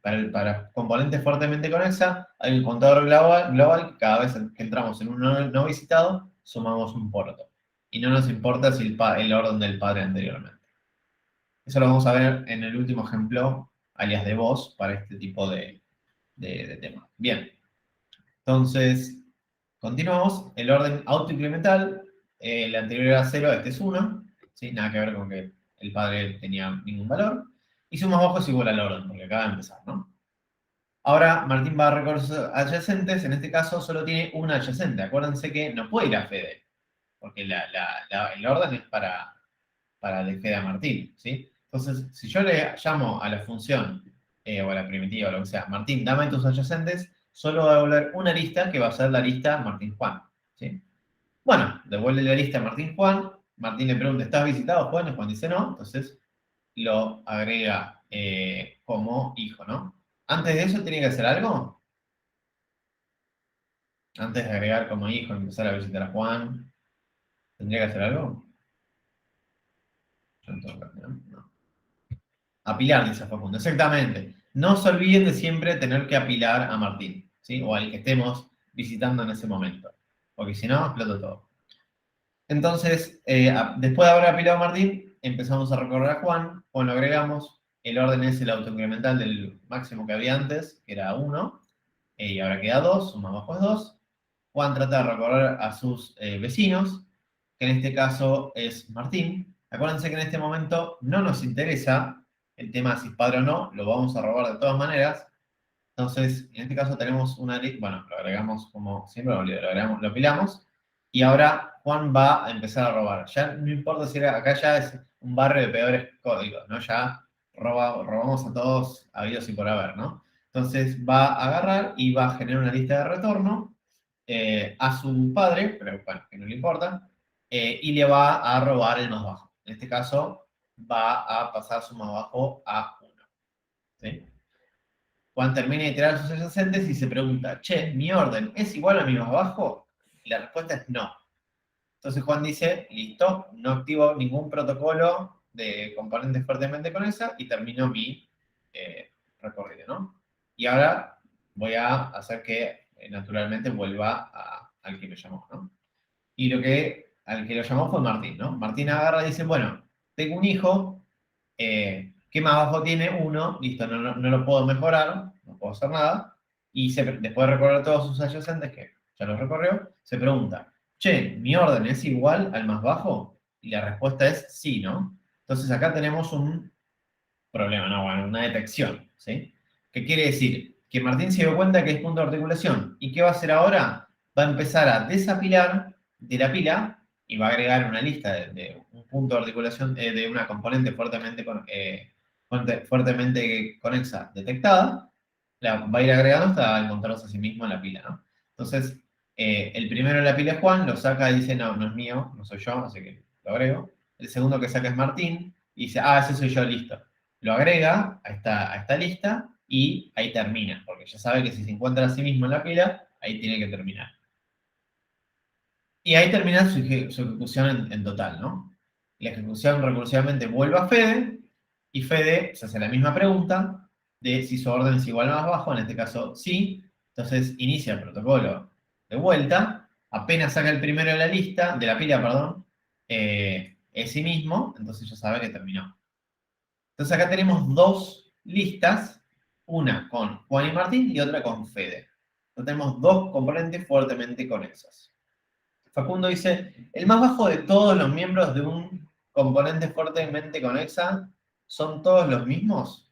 para componentes fuertemente conexas, hay un contador global que cada vez que entramos en un no visitado, sumamos un puerto. Y no nos importa si el orden del padre anteriormente. Eso lo vamos a ver en el último ejemplo, alias de voz, para este tipo de tema. Bien. Entonces, continuamos. El orden autoincremental, el anterior era 0, este es 1. ¿Sí? Nada que ver con que el padre tenía ningún valor. Y suma abajo es igual al orden, porque acaba de empezar, ¿no? Ahora Martín va a recursos adyacentes, en este caso solo tiene una adyacente. Acuérdense que no puede ir a Fede, porque el orden es para de Fede a Martín, ¿sí? Entonces, si yo le llamo a la función, o a la primitiva, o lo que sea, Martín, dame tus adyacentes, solo va a devolver una lista que va a ser la lista Martín-Juan, ¿sí? Bueno, devuelve la lista Martín-Juan, Martín le pregunta, ¿estás visitado, Juan? Juan dice no, entonces lo agrega como hijo, ¿no? Antes de eso, ¿tiene que hacer algo? Antes de agregar como hijo y empezar a visitar a Juan, ¿tendría que hacer algo? No. Apilar, dice Facundo, exactamente. No se olviden de siempre tener que apilar a Martín, ¿sí? O al que estemos visitando en ese momento, porque si no, explota todo. Entonces, después de haber apilado a Martín, empezamos a recorrer a Juan. Juan lo agregamos. El orden es el autoincremental del máximo que había antes, que era 1. Y ahora queda 2, suma abajo es 2. Juan trata de recorrer a sus vecinos, que en este caso es Martín. Acuérdense que en este momento no nos interesa el tema si es padre o no, lo vamos a robar de todas maneras. Entonces, en este caso tenemos una lista, bueno, lo agregamos como siempre, lo apilamos. Y ahora Juan va a empezar a robar. Ya no importa si acá ya es un barrio de peores códigos, ¿no? Ya robamos a todos habidos y por haber, ¿no? Entonces va a agarrar y va a generar una lista de retorno a su padre, pero bueno, que no le importa, y le va a robar el más bajo. En este caso, va a pasar su más bajo a 1. ¿Sí? Juan termina de iterar sus adyacentes y se pregunta, che, ¿mi orden es igual a mi más bajo? Y la respuesta es no. Entonces Juan dice, listo, no activo ningún protocolo de componentes fuertemente conexas y termino mi recorrido, ¿no? Y ahora voy a hacer que naturalmente vuelva al que lo llamó, ¿no? Y al que lo llamó fue Martín, ¿no? Martín agarra y dice, bueno, tengo un hijo, ¿qué más bajo tiene? 1, listo, no lo puedo mejorar, no puedo hacer nada. Y después de recorrer todos sus adyacentes, que ya los recorrió, se pregunta, che, ¿mi orden es igual al más bajo? Y la respuesta es sí, ¿no? Entonces acá tenemos un problema, no, bueno, una detección, ¿sí? ¿Qué quiere decir? Que Martín se dio cuenta que es punto de articulación. ¿Y qué va a hacer ahora? Va a empezar a desapilar de la pila y va a agregar una lista de un punto de articulación, de una componente fuertemente conexa detectada, la va a ir agregando hasta encontrarse a sí mismo en la pila, ¿no? Entonces, el primero en la pila es Juan, lo saca y dice, no, no es mío, no soy yo, así que lo agrego. El segundo que saca es Martín, y dice, ese soy yo, listo. Lo agrega a esta lista y ahí termina, porque ya sabe que si se encuentra a sí mismo en la pila, ahí tiene que terminar. Y ahí termina su ejecución en total, ¿no? La ejecución recursivamente vuelve a Fede, y Fede se hace la misma pregunta de si su orden es igual o más bajo, en este caso sí. Entonces inicia el protocolo de vuelta, apenas saca el primero de la pila, perdón, es sí mismo, entonces ya sabe que terminó. Entonces acá tenemos dos listas Una con Juan y Martín y otra con Fede. Entonces tenemos dos componentes fuertemente conexos. Facundo dice, el más bajo de todos los miembros de un componente fuertemente conexa, ¿son todos los mismos?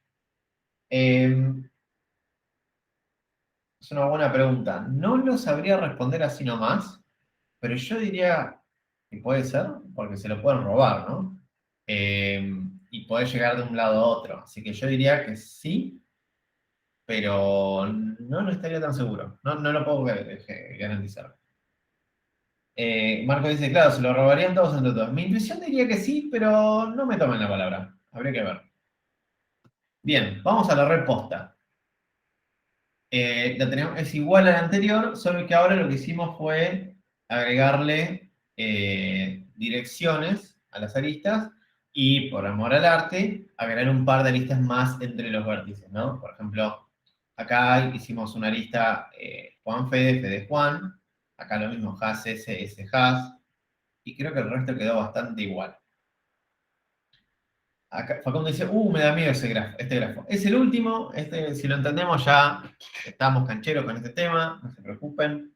Es una buena pregunta. No lo sabría responder así nomás, pero yo diría que puede ser, porque se lo pueden robar, ¿no? Y puede llegar de un lado a otro. Así que yo diría que sí, pero no estaría tan seguro. No lo puedo garantizar. Marco dice, claro, se lo robarían todos entre todos. Mi intuición diría que sí, pero no me tomen la palabra. Habría que ver. Bien, vamos a la respuesta. Es igual a la anterior, solo que ahora lo que hicimos fue agregarle direcciones a las aristas y, por amor al arte, agregar un par de aristas más entre los vértices, ¿no? Por ejemplo, acá hicimos una arista Juan Fede, Fede Juan. Acá lo mismo, Has S, S Has. Y creo que el resto quedó bastante igual. Acá, Facundo dice, me da miedo este grafo. Es el último, si lo entendemos ya estamos cancheros con este tema, no se preocupen.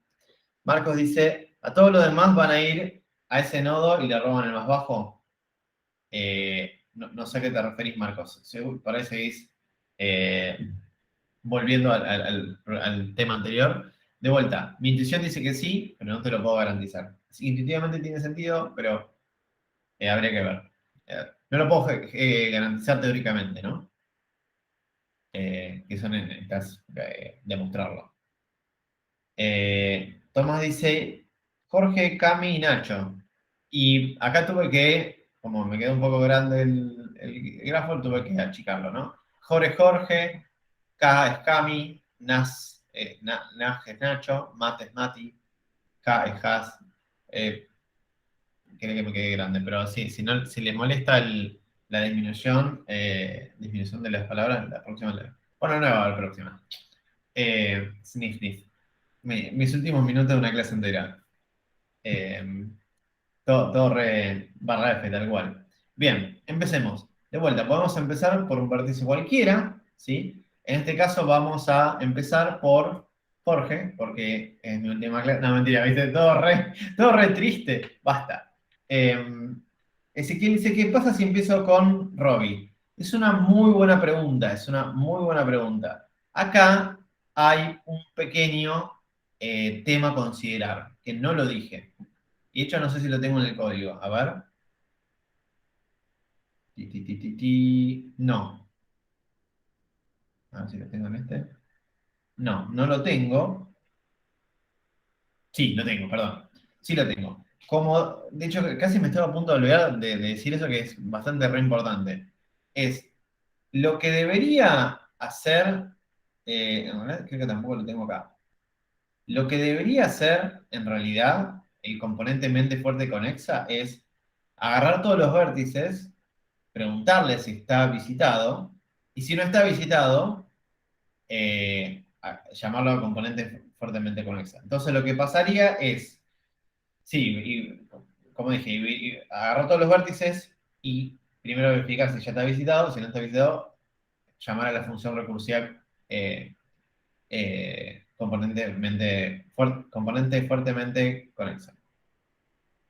Marcos dice, a todos los demás van a ir a ese nodo y le roban el más bajo. No sé a qué te referís, Marcos. Por ahí seguís volviendo al tema anterior. De vuelta, mi intuición dice que sí, pero no te lo puedo garantizar. Intuitivamente tiene sentido, pero habría que ver. No lo puedo garantizar teóricamente, ¿no? Que eso necesitas demostrarlo. Tomás dice, Jorge, Cami y Nacho. Y acá tuve que, como me quedó un poco grande el grafo, tuve que achicarlo, ¿no? Jorge, K es Cami, Nas es Nacho, Mat es Mati, K es Has. Creo que me quede grande, pero sí, si les molesta la disminución de las palabras, la próxima. Bueno, no va a la próxima. Sniff. Mis últimos minutos de una clase entera. Todo re barra F, tal cual. Bien, empecemos. De vuelta, podemos empezar por un vértice cualquiera, ¿sí? En este caso vamos a empezar por Jorge, porque es mi última clase. No, mentira, ¿viste? Todo re triste. Basta. Ezequiel dice, ¿qué pasa si empiezo con Robbie? Es una muy buena pregunta, Acá hay un pequeño tema a considerar, que no lo dije. Y de hecho no sé si lo tengo en el código. A ver. No. A ver si lo tengo en este. No lo tengo. Sí, lo tengo, perdón. Sí lo tengo. De hecho, casi me estaba a punto de olvidar de decir eso que es bastante re importante. Es lo que debería hacer, creo que tampoco lo tengo acá. Lo que debería hacer, en realidad, el componente mente fuerte conexa es agarrar todos los vértices, preguntarle si está visitado, y si no está visitado, llamarlo a componente fuertemente conexa. Entonces lo que pasaría es, sí, como dije, agarrar todos los vértices y primero verificar si ya está visitado, si no está visitado, llamar a la función recursiva componente fuertemente conexa.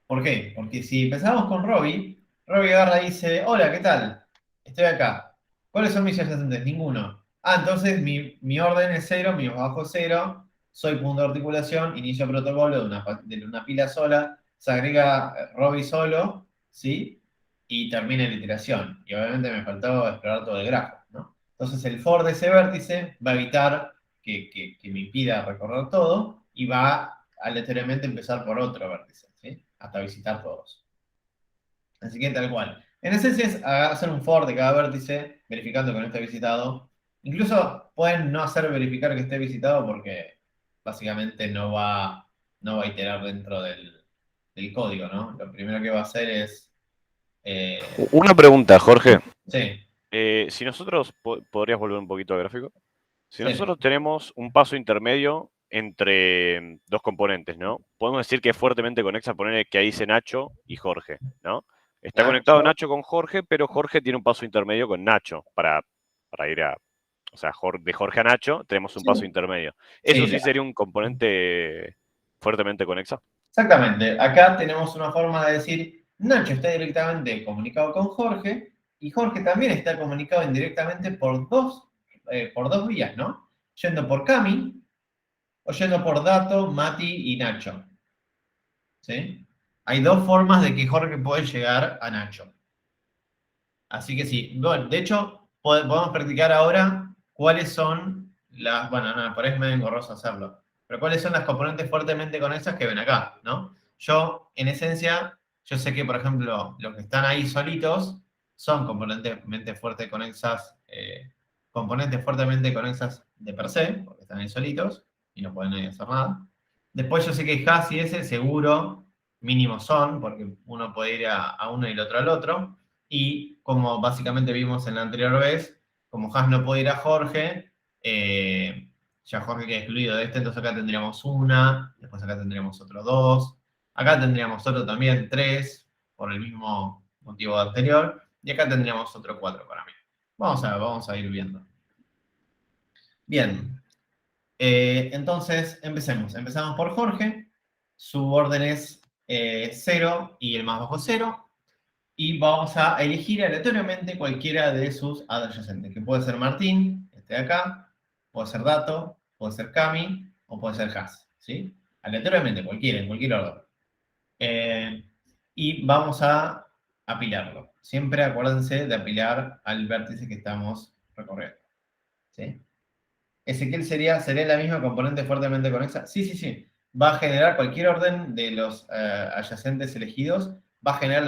¿Por qué? Porque si empezamos con Robbie agarra y dice, hola, ¿qué tal? Estoy acá. ¿Cuáles son mis adyacentes? Ninguno. Entonces mi orden es 0, mi bajo es 0, soy punto de articulación, inicio protocolo de una pila sola, se agrega Robbie solo, ¿sí? Y termina la iteración. Y obviamente me faltó explorar todo el grafo, ¿no? Entonces el for de ese vértice va a evitar que me impida recorrer todo y va aleatoriamente empezar por otro vértice, ¿sí? Hasta visitar todos. Así que tal cual. En esencia es hacer un for de cada vértice, verificando que no esté visitado. Incluso pueden no hacer verificar que esté visitado porque básicamente no va a iterar dentro del código, ¿no? Lo primero que va a hacer es... Una pregunta, Jorge. Sí. Si nosotros, ¿podrías volver un poquito al gráfico? Si Sí. nosotros tenemos un paso intermedio entre dos componentes, ¿no? Podemos decir que es fuertemente conexa, poner que ahí dice Nacho y Jorge, ¿no? Está conectado Nacho con Jorge, pero Jorge tiene un paso intermedio con Nacho para ir a O sea, de Jorge a Nacho tenemos un Sí. paso intermedio. ¿Eso sí claro. sería un componente fuertemente conexa? Exactamente. Acá tenemos una forma de decir, Nacho está directamente comunicado con Jorge y Jorge también está comunicado indirectamente por dos vías, ¿no? Yendo por Cami o yendo por Dato, Mati y Nacho. ¿Sí? Hay dos formas de que Jorge puede llegar a Nacho. Así que sí. Bueno, de hecho, podemos practicar ahora cuáles son las... Bueno, no, por ahí es medio engorroso hacerlo. Pero cuáles son las componentes fuertemente conexas que ven acá, ¿no? Yo, en esencia, yo sé que, por ejemplo, los que están ahí solitos son componentes fuertemente conexas de per se, porque están ahí solitos y no pueden ahí hacer nada. Después yo sé que Haas y ese seguro mínimo son, porque uno puede ir a uno y el otro al otro. Y como básicamente vimos en la anterior vez, como Haas no puede ir a Jorge, ya Jorge queda excluido de este, entonces acá tendríamos una, después acá tendríamos otros dos, acá tendríamos otro también, 3, por el mismo motivo anterior, y acá tendríamos otro 4 para mí. Vamos a ir viendo. Bien, entonces empecemos. Empezamos por Jorge, su orden es 0 y el más bajo 0. Y vamos a elegir aleatoriamente cualquiera de sus adyacentes, que puede ser Martín, este de acá, puede ser Dato, puede ser Cami, o puede ser Haas, ¿sí? Aleatoriamente, cualquiera, en cualquier orden. Y vamos a apilarlo. Siempre acuérdense de apilar al vértice que estamos recorriendo, ¿sí? Ezequiel sería la misma componente fuertemente conexa. Sí, sí, sí. Va a generar cualquier orden de los adyacentes elegidos, va a generar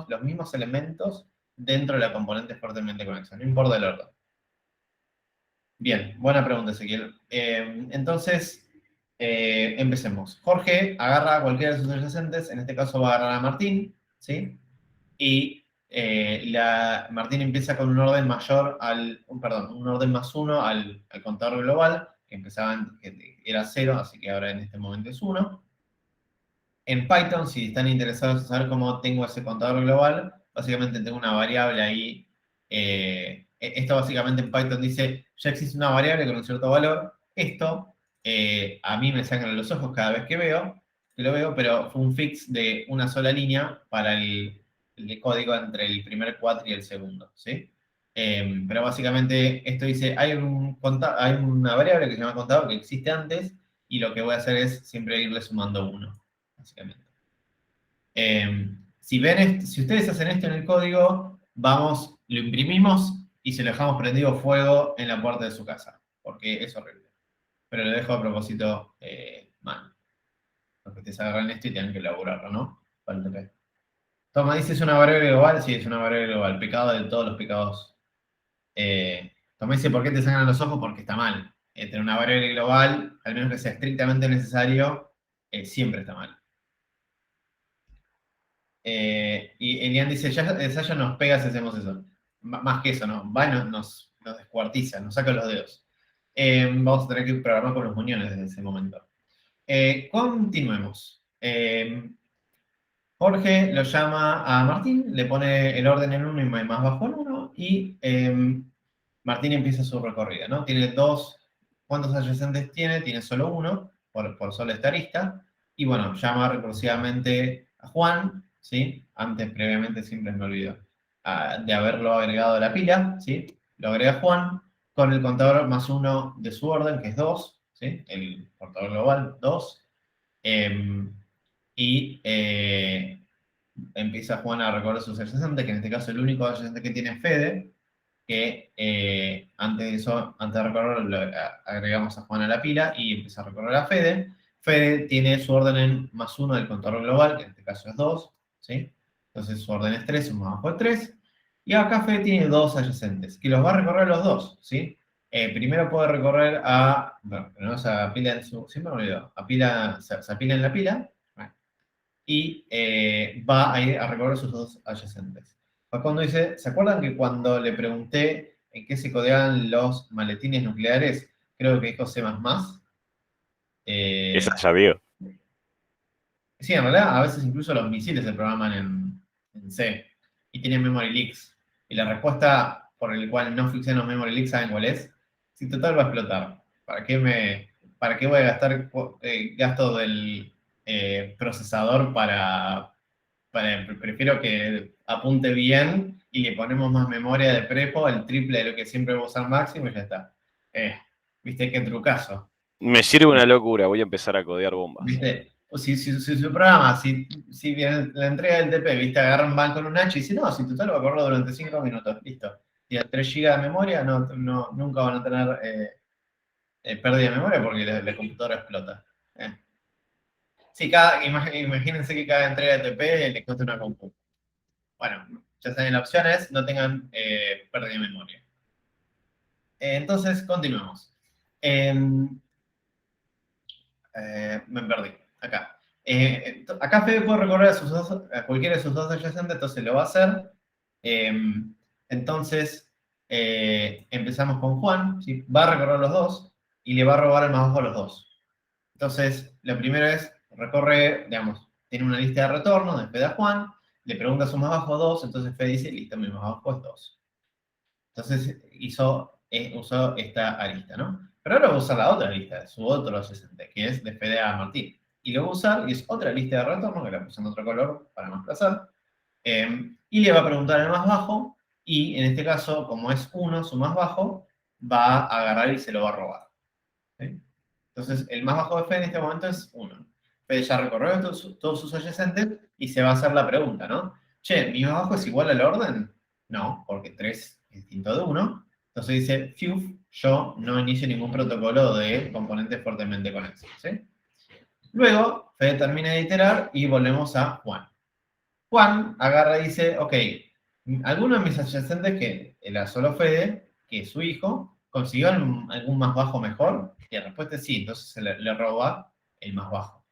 los mismos elementos dentro de la componente fuertemente conexa, no importa el orden. Bien, buena pregunta, Ezequiel. Entonces, empecemos. Jorge agarra a cualquiera de sus adyacentes, en este caso va a agarrar a Martín, ¿sí? Y Martín empieza con un orden mayor un orden más 1 al contador global, que era 0, así que ahora en este momento es 1. En Python, si están interesados en saber cómo tengo ese contador global, básicamente tengo una variable ahí. Esto básicamente en Python dice, ya existe una variable con un cierto valor. Esto a mí me sacan los ojos cada vez que lo veo, pero fue un fix de una sola línea para el código entre el primer cuatri y el segundo, ¿sí? Pero básicamente esto dice, hay una variable que se llama contador que existe antes, y lo que voy a hacer es siempre irle sumando 1, básicamente. Si ustedes hacen esto en el código, lo imprimimos y se lo dejamos prendido fuego en la puerta de su casa, porque es horrible. Pero lo dejo a propósito mal. Porque ustedes agarran esto y tienen que elaborarlo, ¿no? Para el TP. Toma, dice, ¿es una variable global? Sí, es una variable global. Pecado de todos los pecados. Toma dice, ¿por qué te sangran los ojos? Porque está mal. Tener una variable global, al menos que sea estrictamente necesario, siempre está mal. Y Elian dice, ya nos pega si hacemos eso. Más que eso, ¿no? Va y nos descuartiza, nos saca los dedos. Vamos a tener que programar con los muñones desde ese momento. Continuemos. Jorge lo llama a Martín, le pone el orden en 1 y más bajo en 1, y Martín empieza su recorrida, ¿no? Tiene ¿cuántos adyacentes tiene? Tiene solo 1, por solo esta arista, y bueno, llama recursivamente a Juan, ¿sí? Antes, previamente, siempre me olvido de haberlo agregado a la pila, ¿sí? Lo agrega Juan con el contador más 1 de su orden, que es 2, ¿sí? El contador global, 2. Y empieza Juan a recorrer sus adyacentes, que en este caso el único adyacente que tiene es Fede, que antes de recorrerlo, agregamos a Juan a la pila y empieza a recorrer a Fede. Fede tiene su orden en más 1 del contador global, que en este caso es 2, ¿sí? Entonces su orden es 3, más bajo es 3. Y acá Fede tiene 2 adyacentes, que los va a recorrer los dos, ¿sí? Primero puede recorrer no se apila siempre me olvido, se apila en la pila, y va a ir a recorrer sus 2 adyacentes. Cuando dice, ¿se acuerdan que cuando le pregunté en qué se codeaban los maletines nucleares, creo que dijo C++? Esa ya vio. Sí, en realidad a veces incluso los misiles se programan en C y tienen memory leaks. Y la respuesta por el cual no fixan los memory leaks, ¿saben cuál es? Si total va a explotar. ¿Para qué voy a gastar gasto del procesador prefiero que apunte bien y le ponemos más memoria de prepo, el triple de lo que siempre voy a usar máximo y ya está. ¿Viste qué trucazo? Me sirve una locura, voy a empezar a codear bombas. ¿Viste? O si su programa, si viene la entrega del TP, ¿viste? Agarran van con un H y dicen, no, si total va a correr durante 5 minutos, listo. Y a 3 GB de memoria nunca van a tener pérdida de memoria porque la computadora explota. Sí, imagínense que cada entrega de TP le cuesta una compu. Bueno, ya saben, la opción es no tengan pérdida de memoria. Entonces, continuemos. Me perdí. Acá. Acá Fede puede recorrer a cualquiera de sus dos adyacentes, entonces lo va a hacer. Entonces, empezamos con Juan, ¿sí? Va a recorrer los dos y le va a robar el más bajo a los dos. Entonces, la primera es, recorre, digamos, tiene una lista de retorno de Fede a Juan, le pregunta a su más bajo 2, entonces Fede dice, listo, mi más bajo es 2. Entonces, usó esta arista, ¿no? Pero ahora va a usar la otra lista, su otro adyacente, que es de Fede a Martín. Y lo va a usar, y es otra lista de retorno, que la puse en otro color para más placer. Y le va a preguntar el más bajo, y en este caso, como es 1, su más bajo, va a agarrar y se lo va a robar. ¿Sí? Entonces, el más bajo de Fede en este momento es 1. Fede ya recorrió todos sus adyacentes y se va a hacer la pregunta, ¿no? Che, ¿mi más bajo es igual al orden? No, porque 3 es distinto de 1. Entonces dice, fiu, yo no inicio ningún protocolo de componentes fuertemente conexos, ¿sí? Luego, Fede termina de iterar y volvemos a Juan. Juan agarra y dice, ok, ¿alguno de mis adyacentes que era solo Fede, que es su hijo, consiguió algún más bajo mejor? Y la respuesta es sí, entonces se le roba el más bajo.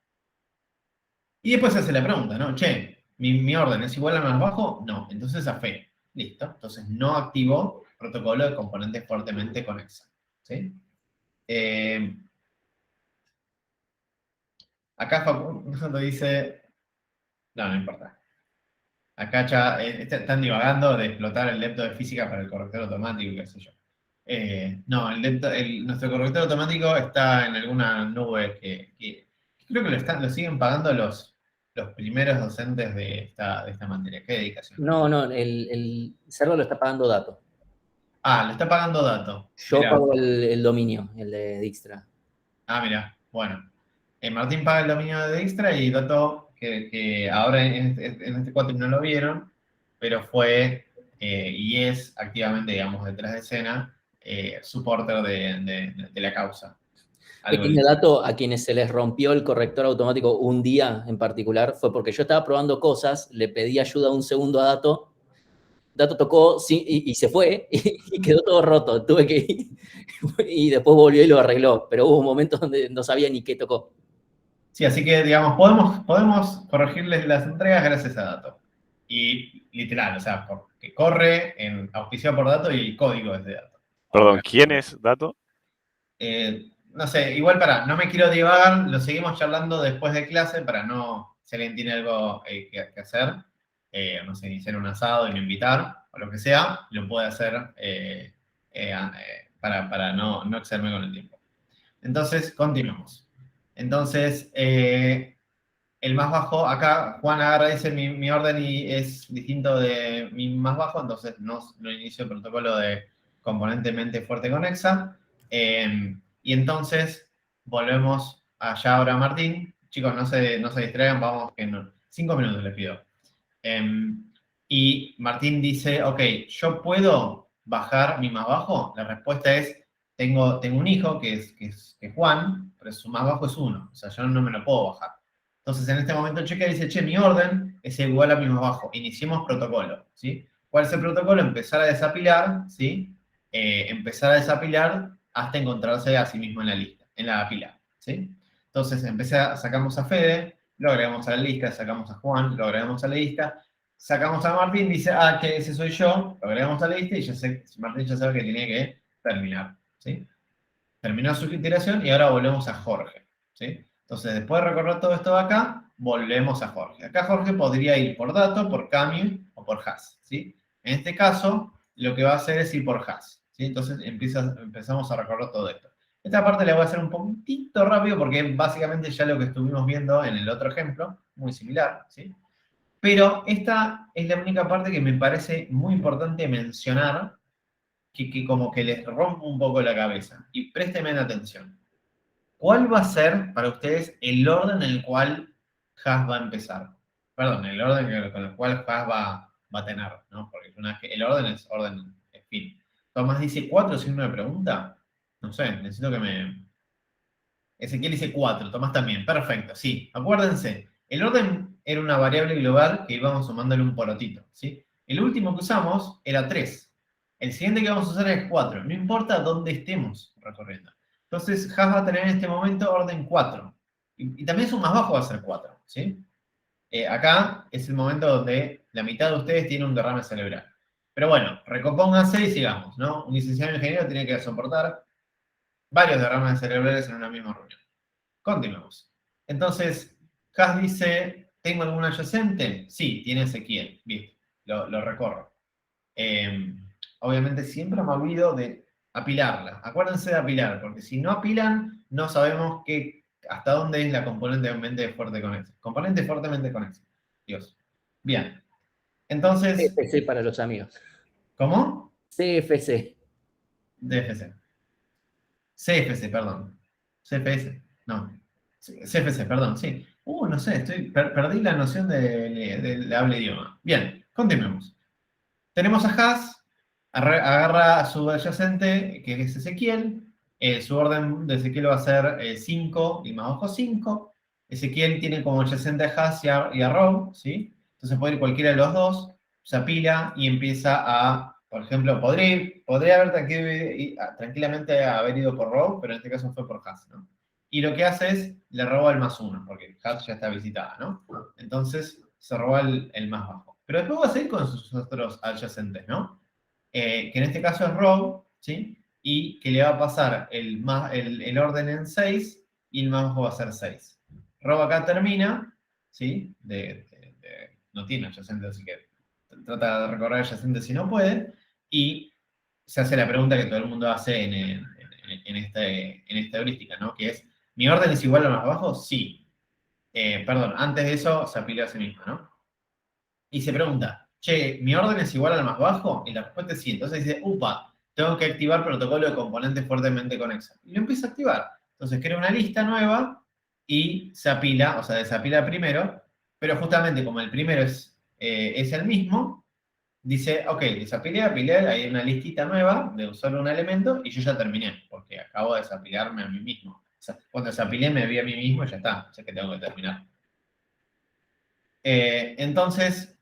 Y después se hace la pregunta, ¿no? Che, ¿mi orden es igual al más bajo? No, entonces a Fede. Listo, entonces no activó protocolo de componentes fuertemente conexos. ¿Sí? Acá Facundo dice, no importa. Acá ya están divagando de explotar el lepto de física para el corrector automático, qué sé yo. No, nuestro corrector automático está en alguna nube que creo que lo siguen pagando los primeros docentes de esta materia. ¿Qué dedicación? No, el server lo está pagando Dato. Lo está pagando Dato. Yo Mirá. pago el dominio, el de Dijkstra. Mira, bueno. Martín paga el dominio de Dijkstra y Dato, que ahora en este cuatro no lo vieron, pero fue y es activamente, digamos, detrás de escena, supporter de la causa. Pequeño dato, a quienes se les rompió el corrector automático un día en particular, fue porque yo estaba probando cosas, le pedí ayuda un segundo a Dato, Dato tocó y se fue y quedó todo roto, tuve que ir y después volvió y lo arregló, pero hubo un momento donde no sabía ni qué tocó. Sí, así que, digamos, podemos corregirles las entregas gracias a Dato. Y literal, o sea, porque corre auspiciado por Dato y código es de Dato. Perdón, ¿quién es Dato? No sé, igual no me quiero divagar, lo seguimos charlando después de clase para no, si alguien tiene algo que hacer, no sé, iniciar un asado y me invitar, o lo que sea, lo puede hacer para no excederme con el tiempo. Entonces, continuamos. Entonces, el más bajo, acá Juan agarra y dice mi orden es distinto de mi más bajo, entonces no inicio el protocolo de componentemente fuerte conexa. Y entonces volvemos allá ahora a Martín. Chicos, no se distraigan, vamos que 5 minutos les pido. Y Martín dice, ok, ¿yo puedo bajar mi más bajo? La respuesta es, tengo un hijo que es Juan, pero su más bajo es 1, o sea, yo no me lo puedo bajar. Entonces, en este momento chequea y dice, che, mi orden es igual a mi más bajo. Iniciemos protocolo, ¿sí? ¿Cuál es el protocolo? Empezar a desapilar, ¿sí? Empezar a desapilar hasta encontrarse a sí mismo en la lista, en la pila, ¿sí? Entonces, sacamos a Fede, lo agregamos a la lista, sacamos a Juan, lo agregamos a la lista, sacamos a Martín, dice, que ese soy yo, lo agregamos a la lista y Martín ya sabe que tiene que terminar, ¿sí? Terminó su iteración y ahora volvemos a Jorge, ¿sí? Entonces, después de recorrer todo esto de acá, volvemos a Jorge. Acá Jorge podría ir por Dato, por Camus o por Haas, ¿sí? En este caso, lo que va a hacer es ir por Haas, ¿sí? Entonces empezamos a recorrer todo esto. Esta parte la voy a hacer un poquitito rápido porque es básicamente ya lo que estuvimos viendo en el otro ejemplo, muy similar, ¿sí? Pero esta es la única parte que me parece muy importante mencionar, que como que les rompe un poco la cabeza. Y préstenme atención. ¿Cuál va a ser para ustedes el orden en el cual Haas va a empezar? Perdón, el orden con el cual Haas va a tener, ¿no? Porque el orden es fin. Tomás dice 4 signo de pregunta. No sé, necesito que me... Ezequiel dice 4, Tomás también. Perfecto, sí. Acuérdense, el orden era una variable global que íbamos sumándole un porotito, ¿sí? El último que usamos era 3. El siguiente que vamos a usar es 4. No importa dónde estemos recorriendo. Entonces, Haas va a tener en este momento orden 4. Y también su más bajo va a ser 4, ¿sí? Acá es el momento donde la mitad de ustedes tiene un derrame cerebral. Pero bueno, recompónganse y sigamos, ¿no? Un licenciado en ingeniero tiene que soportar varios derrames cerebrales en una misma reunión. Continuemos. Entonces, Haas dice, ¿tengo algún adyacente? Sí, tiene Ezequiel. Bien, lo recorro. Obviamente siempre me olvido de apilarla. Acuérdense de apilar, porque si no apilan, no sabemos hasta dónde es la componente fuerte conexa. Componente fuertemente conexa. Dios. Bien. Entonces... CFC para los amigos. ¿Cómo? CFC. DFC. CFC, perdón. CFS. No. CFC, perdón, sí. No sé, perdí la noción del habla idioma. Bien, continuemos. Tenemos a Haas, agarra a su adyacente, que es Ezequiel. Su orden de Ezequiel va a ser 5 y más bajo 5. Ezequiel tiene como adyacente a Haas y a Rob, ¿sí? Entonces puede ir cualquiera de los dos, se apila y empieza a, por ejemplo, podría haber tranquilamente haber ido por Rob, pero en este caso fue por Haas, ¿no? Y lo que hace es, le roba el más 1, porque Haas ya está visitada, ¿no? Entonces se roba el más bajo. Pero después va a seguir con sus otros adyacentes, ¿no? Que en este caso es Rob, ¿sí? Y que le va a pasar el orden en 6 y el más bajo va a ser 6. Rob acá termina, ¿sí? No tiene adyacentes, así que trata de recorrer adyacentes si no puede, y se hace la pregunta que todo el mundo hace en esta heurística, ¿no? Que es, ¿mi orden es igual al más bajo? Sí. Perdón, antes de eso se apila a sí mismo, ¿no? Y se pregunta, che, ¿mi orden es igual al más bajo? Y la respuesta es sí. Entonces dice, upa, tengo que activar protocolo de componentes fuertemente conexos. Y lo empieza a activar. Entonces crea una lista nueva y se apila, o sea, desapila primero, pero justamente como el primero es el mismo, dice, ok, desapilé, apilé, hay una listita nueva de solo un elemento y yo ya terminé, porque acabo de desapilarme a mí mismo. O sea, cuando desapilé me vi a mí mismo y ya está, o sea que tengo que terminar. Entonces,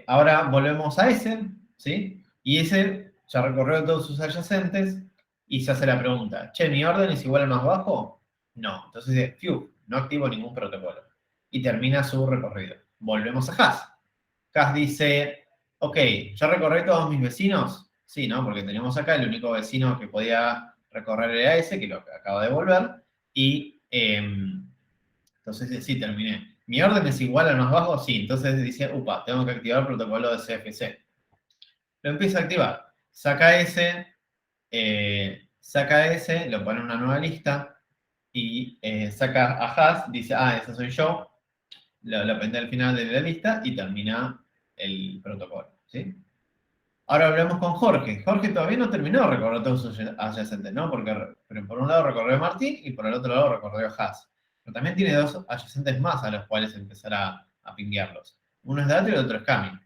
ahora volvemos a ese, ¿sí? Y ese ya recorrió todos sus adyacentes y se hace la pregunta, che, ¿mi orden es igual al más bajo? No. Entonces dice, fiu, no activo ningún protocolo. Y termina su recorrido. Volvemos a Haas. Haas dice, ok, ¿ya recorrí todos mis vecinos? Sí, ¿no? Porque tenemos acá el único vecino que podía recorrer era ese, que lo acaba de volver. Y entonces sí, terminé. ¿Mi orden es igual al más bajo? Sí. Entonces dice, upa, tengo que activar el protocolo de CFC. Lo empieza a activar. Saca ese, lo pone en una nueva lista y saca a Haas, dice, ese soy yo, lo appende al final de la lista y termina el protocolo, ¿sí? Ahora hablemos con Jorge. Jorge todavía no terminó de recorrer todos sus adyacentes, ¿no? Pero por un lado recorrió Martín y por el otro lado recorrió Haas. Pero también tiene dos adyacentes más a los cuales empezar a pinguearlos. Uno es Dato y el otro es Cami.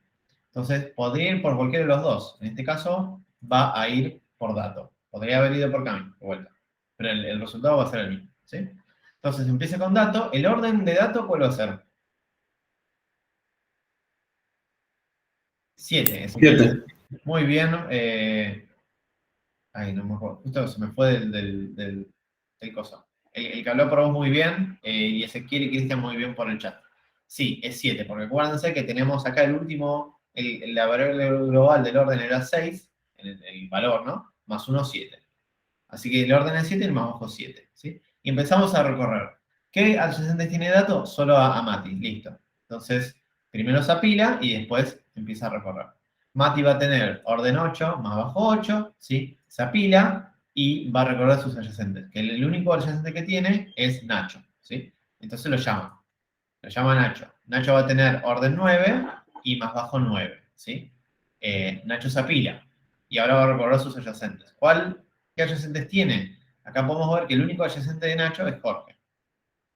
Entonces, podría ir por cualquiera de los dos. En este caso, va a ir por Dato. Podría haber ido por Cami, de vuelta. Pero el resultado va a ser el mismo, ¿sí? Entonces, empieza con Dato. El orden de Dato, ¿cuál va a ser? 7. 7. Muy bien. No me acuerdo. Justo se me fue del coso. El que habló por vos muy bien, y Ezequiel y Cristian muy bien por el chat. Sí, es 7, porque acuérdense que tenemos acá el último, la variable global del orden era 6, el valor, ¿no? Más 1, 7. Así que el orden es 7 y el más bajo 7, ¿sí? Y empezamos a recorrer. ¿Qué adyacentes tiene dato? Solo a Mati, listo. Entonces, primero se apila y después empieza a recorrer. Mati va a tener orden 8 más bajo 8, ¿sí? Se apila y va a recorrer sus adyacentes. Que el único adyacente que tiene es Nacho, ¿sí? Entonces lo llama. Lo llama Nacho. Nacho va a tener orden 9 y más bajo 9, ¿sí? Nacho se apila y ahora va a recorrer sus adyacentes. ¿Qué adyacentes tiene? Acá podemos ver que el único adyacente de Nacho es Jorge.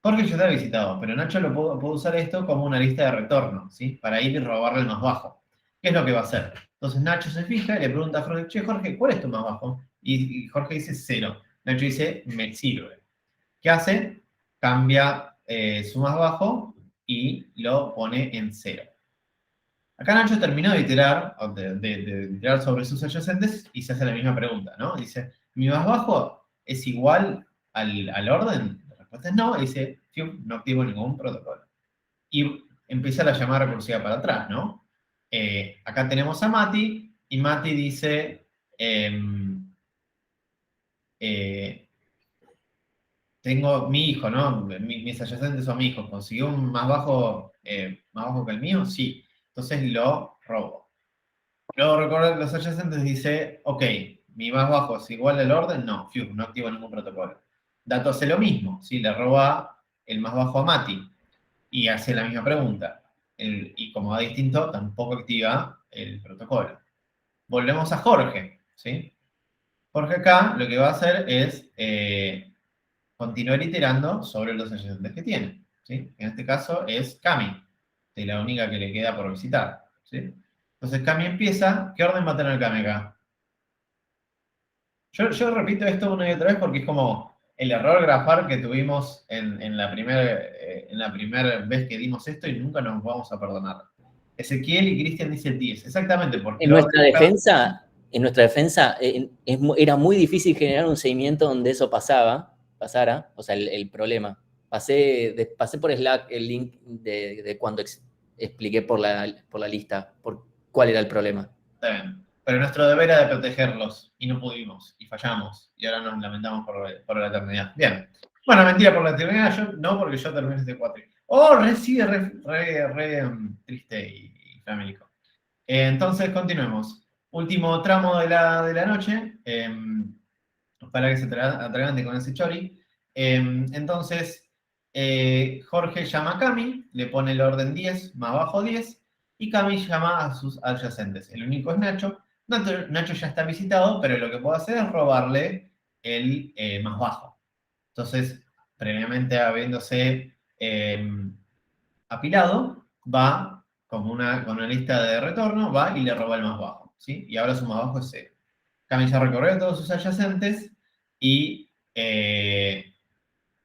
Jorge ya está visitado, pero Nacho puedo usar esto como una lista de retorno, ¿sí? Para ir y robarle el más bajo. ¿Qué es lo que va a hacer? Entonces Nacho se fija y le pregunta a Jorge, che, Jorge, ¿cuál es tu más bajo? Y Jorge dice 0. Nacho dice, me sirve. ¿Qué hace? Cambia su más bajo y lo pone en 0. Acá Nacho terminó de iterar, de iterar sobre sus adyacentes y se hace la misma pregunta, ¿no? Dice, ¿mi más bajo es igual al orden? La respuesta es no, y dice, no activo ningún protocolo. Y empieza la llamada recursiva para atrás, ¿no? Acá tenemos a Mati, y Mati dice, tengo mi hijo, ¿no? Mis adyacentes son mi hijo. ¿Consiguió un más bajo que el mío? Sí. Entonces lo robo. Luego recorrer los adyacentes dice, ok, mi más bajo es igual al orden, no, no activo ningún protocolo. Dato hace lo mismo, ¿sí? Le roba el más bajo a Mati y hace la misma pregunta. Y como va distinto, tampoco activa el protocolo. Volvemos a Jorge, ¿sí? Jorge acá lo que va a hacer es continuar iterando sobre los adyacentes que tiene, ¿sí? En este caso es Cami, de la única que le queda por visitar, ¿sí? Entonces Cami empieza. ¿Qué orden va a tener Cami acá? Yo repito esto una y otra vez porque es como el error grafar que tuvimos en la primera vez que dimos esto y nunca nos vamos a perdonar. Ezequiel y Cristian dicen 10, exactamente, porque En nuestra defensa era muy difícil generar un seguimiento donde eso pasara, o sea, el problema. Pasé por Slack el link de cuando expliqué por la lista cuál era el problema. Está bien. Pero nuestro deber era de protegerlos y no pudimos y fallamos y ahora nos lamentamos por la eternidad. Bien. Bueno, mentira por la eternidad, yo no, porque yo terminé este 4. Oh, re triste y famélico. Entonces, continuemos. Último tramo de la noche, para que se atragante con ese chori. Entonces, Jorge llama a Cami, le pone el orden 10 más bajo 10, y Cami llama a sus adyacentes. El único es Nacho. Nacho ya está visitado, pero lo que puedo hacer es robarle el más bajo. Entonces, previamente habiéndose apilado, va con una lista de retorno, va y le roba el más bajo, ¿sí? Y ahora su más bajo es 0. Cami ya recorrió todos sus adyacentes y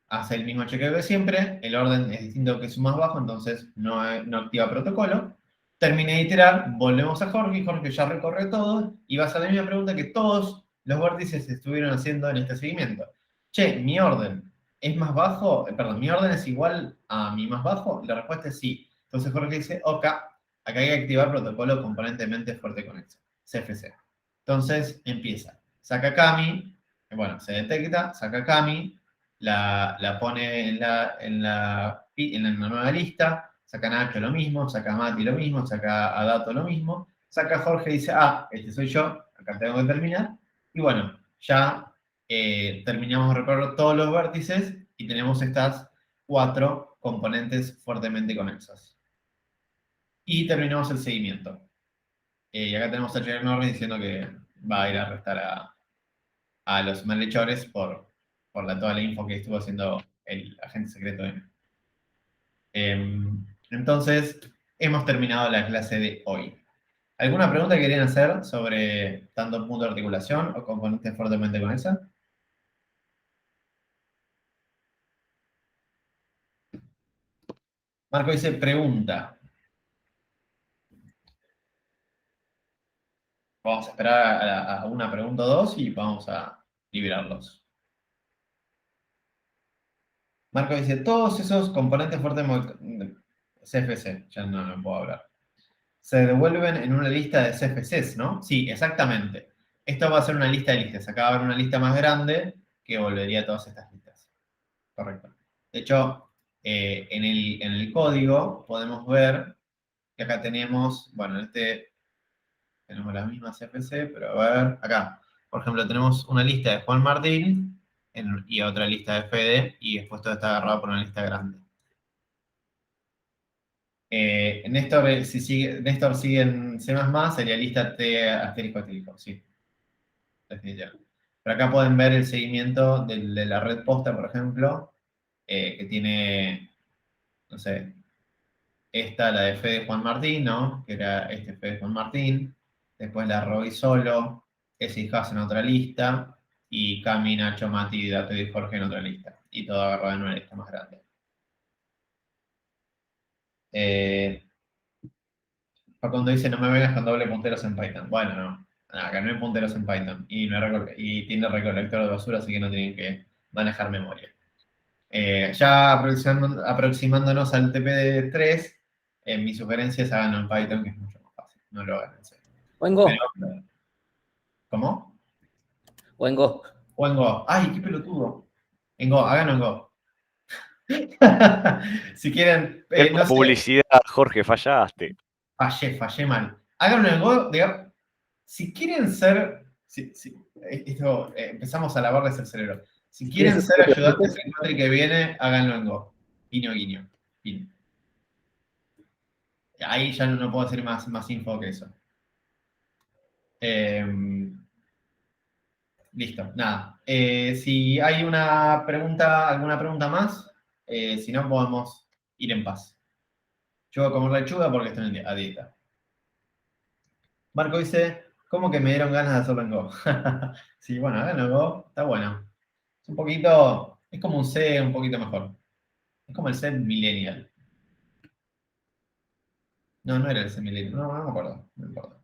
hace el mismo chequeo que siempre. El orden es distinto que su más bajo, entonces no activa protocolo. Terminé de iterar, volvemos a Jorge. Jorge ya recorre todo y va a hacer la misma pregunta que todos los vértices estuvieron haciendo en este seguimiento. Che, mi orden es más bajo, perdón, mi orden es igual a mi más bajo. La respuesta es sí. Entonces Jorge dice, ok, acá hay que activar protocolo componentemente fuerte conexión, CFC. Entonces empieza, saca Cami, bueno, se detecta, saca Cami, la pone en la nueva lista, saca Nacho lo mismo, saca Mati lo mismo, saca a Dato lo mismo, saca Jorge y dice, este soy yo, acá tengo que terminar, y bueno, ya terminamos de recorrer todos los vértices y tenemos estas 4 componentes fuertemente conexas. Y terminamos el seguimiento. Y acá tenemos a Jerry Norris diciendo que va a ir a arrestar a los malhechores por toda la info que estuvo haciendo el agente secreto M. Entonces, hemos terminado la clase de hoy. ¿Alguna pregunta que querían hacer sobre tanto punto de articulación o componentes fuertemente conexas? Marco dice, pregunta. Vamos a esperar a una pregunta o dos y vamos a liberarlos. Marco dice, todos esos componentes fuertemente CFC, ya no puedo hablar, se devuelven en una lista de CFCs, ¿no? Sí, exactamente. Esto va a ser una lista de listas. Acá va a haber una lista más grande que volvería a todas estas listas. Correcto. De hecho, en el código podemos ver que acá tenemos, bueno, tenemos las mismas CFC, pero a ver, acá. Por ejemplo, tenemos una lista de Juan Martín y otra lista de Fede, y después todo está agarrado por una lista grande. Néstor, si sigue, Néstor sigue en C++, sería lista T asterisco asterisco, sí. Definitivamente. Pero acá pueden ver el seguimiento de la red posta, por ejemplo, que tiene, no sé, esta, la de Fede Juan Martín, ¿no? Que era este Fede Juan Martín. Después la Roy Solo, ese y Haas en otra lista. Y Cami, Nacho, Mati, Dato y Jorge en otra lista. Y todo agarrado en una lista más grande. Cuando dice no me vengas con doble punteros en Python. Bueno, no. Acá no hay punteros en Python. Y tiene recolector de basura, así que no tienen que manejar memoria. Ya aproximándonos al TP3, mi sugerencia es háganlo en Python, que es mucho más fácil. No lo hagan en C. O en Go. ¿Cómo? O en Go. O en Go. ¡Ay, qué pelotudo! En Go, háganlo en Go. Si quieren, no sé. Publicidad, Jorge, fallaste. Fallé mal. Háganlo en Go, digamos, si quieren ser, empezamos a lavarles el cerebro. Si quieren ser ayudantes en el que viene, háganlo en Go. Guiño, guiño. Guiño. Ahí ya no puedo decir más info que eso. Listo, nada. Si hay alguna pregunta más, si no podemos ir en paz. Yo voy a comer lechuga porque estoy a dieta. Marco dice, ¿cómo que me dieron ganas de hacerlo en Go? Sí, bueno, háganlo en Go, está bueno. Es un poquito, es como un C un poquito mejor. Es como el C millennial. No era el C millennial, no me acuerdo, no importa.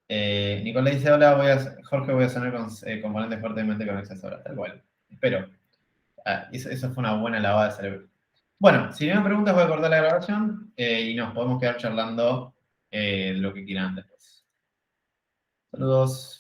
Nicolás dice, hola, Jorge, voy a sonar con componentes fuertemente conexas ahora, tal cual. Espero. Eso fue una buena lavada de cerebro. Bueno, si no me preguntas, voy a cortar la grabación y nos podemos quedar charlando lo que quieran después. Saludos.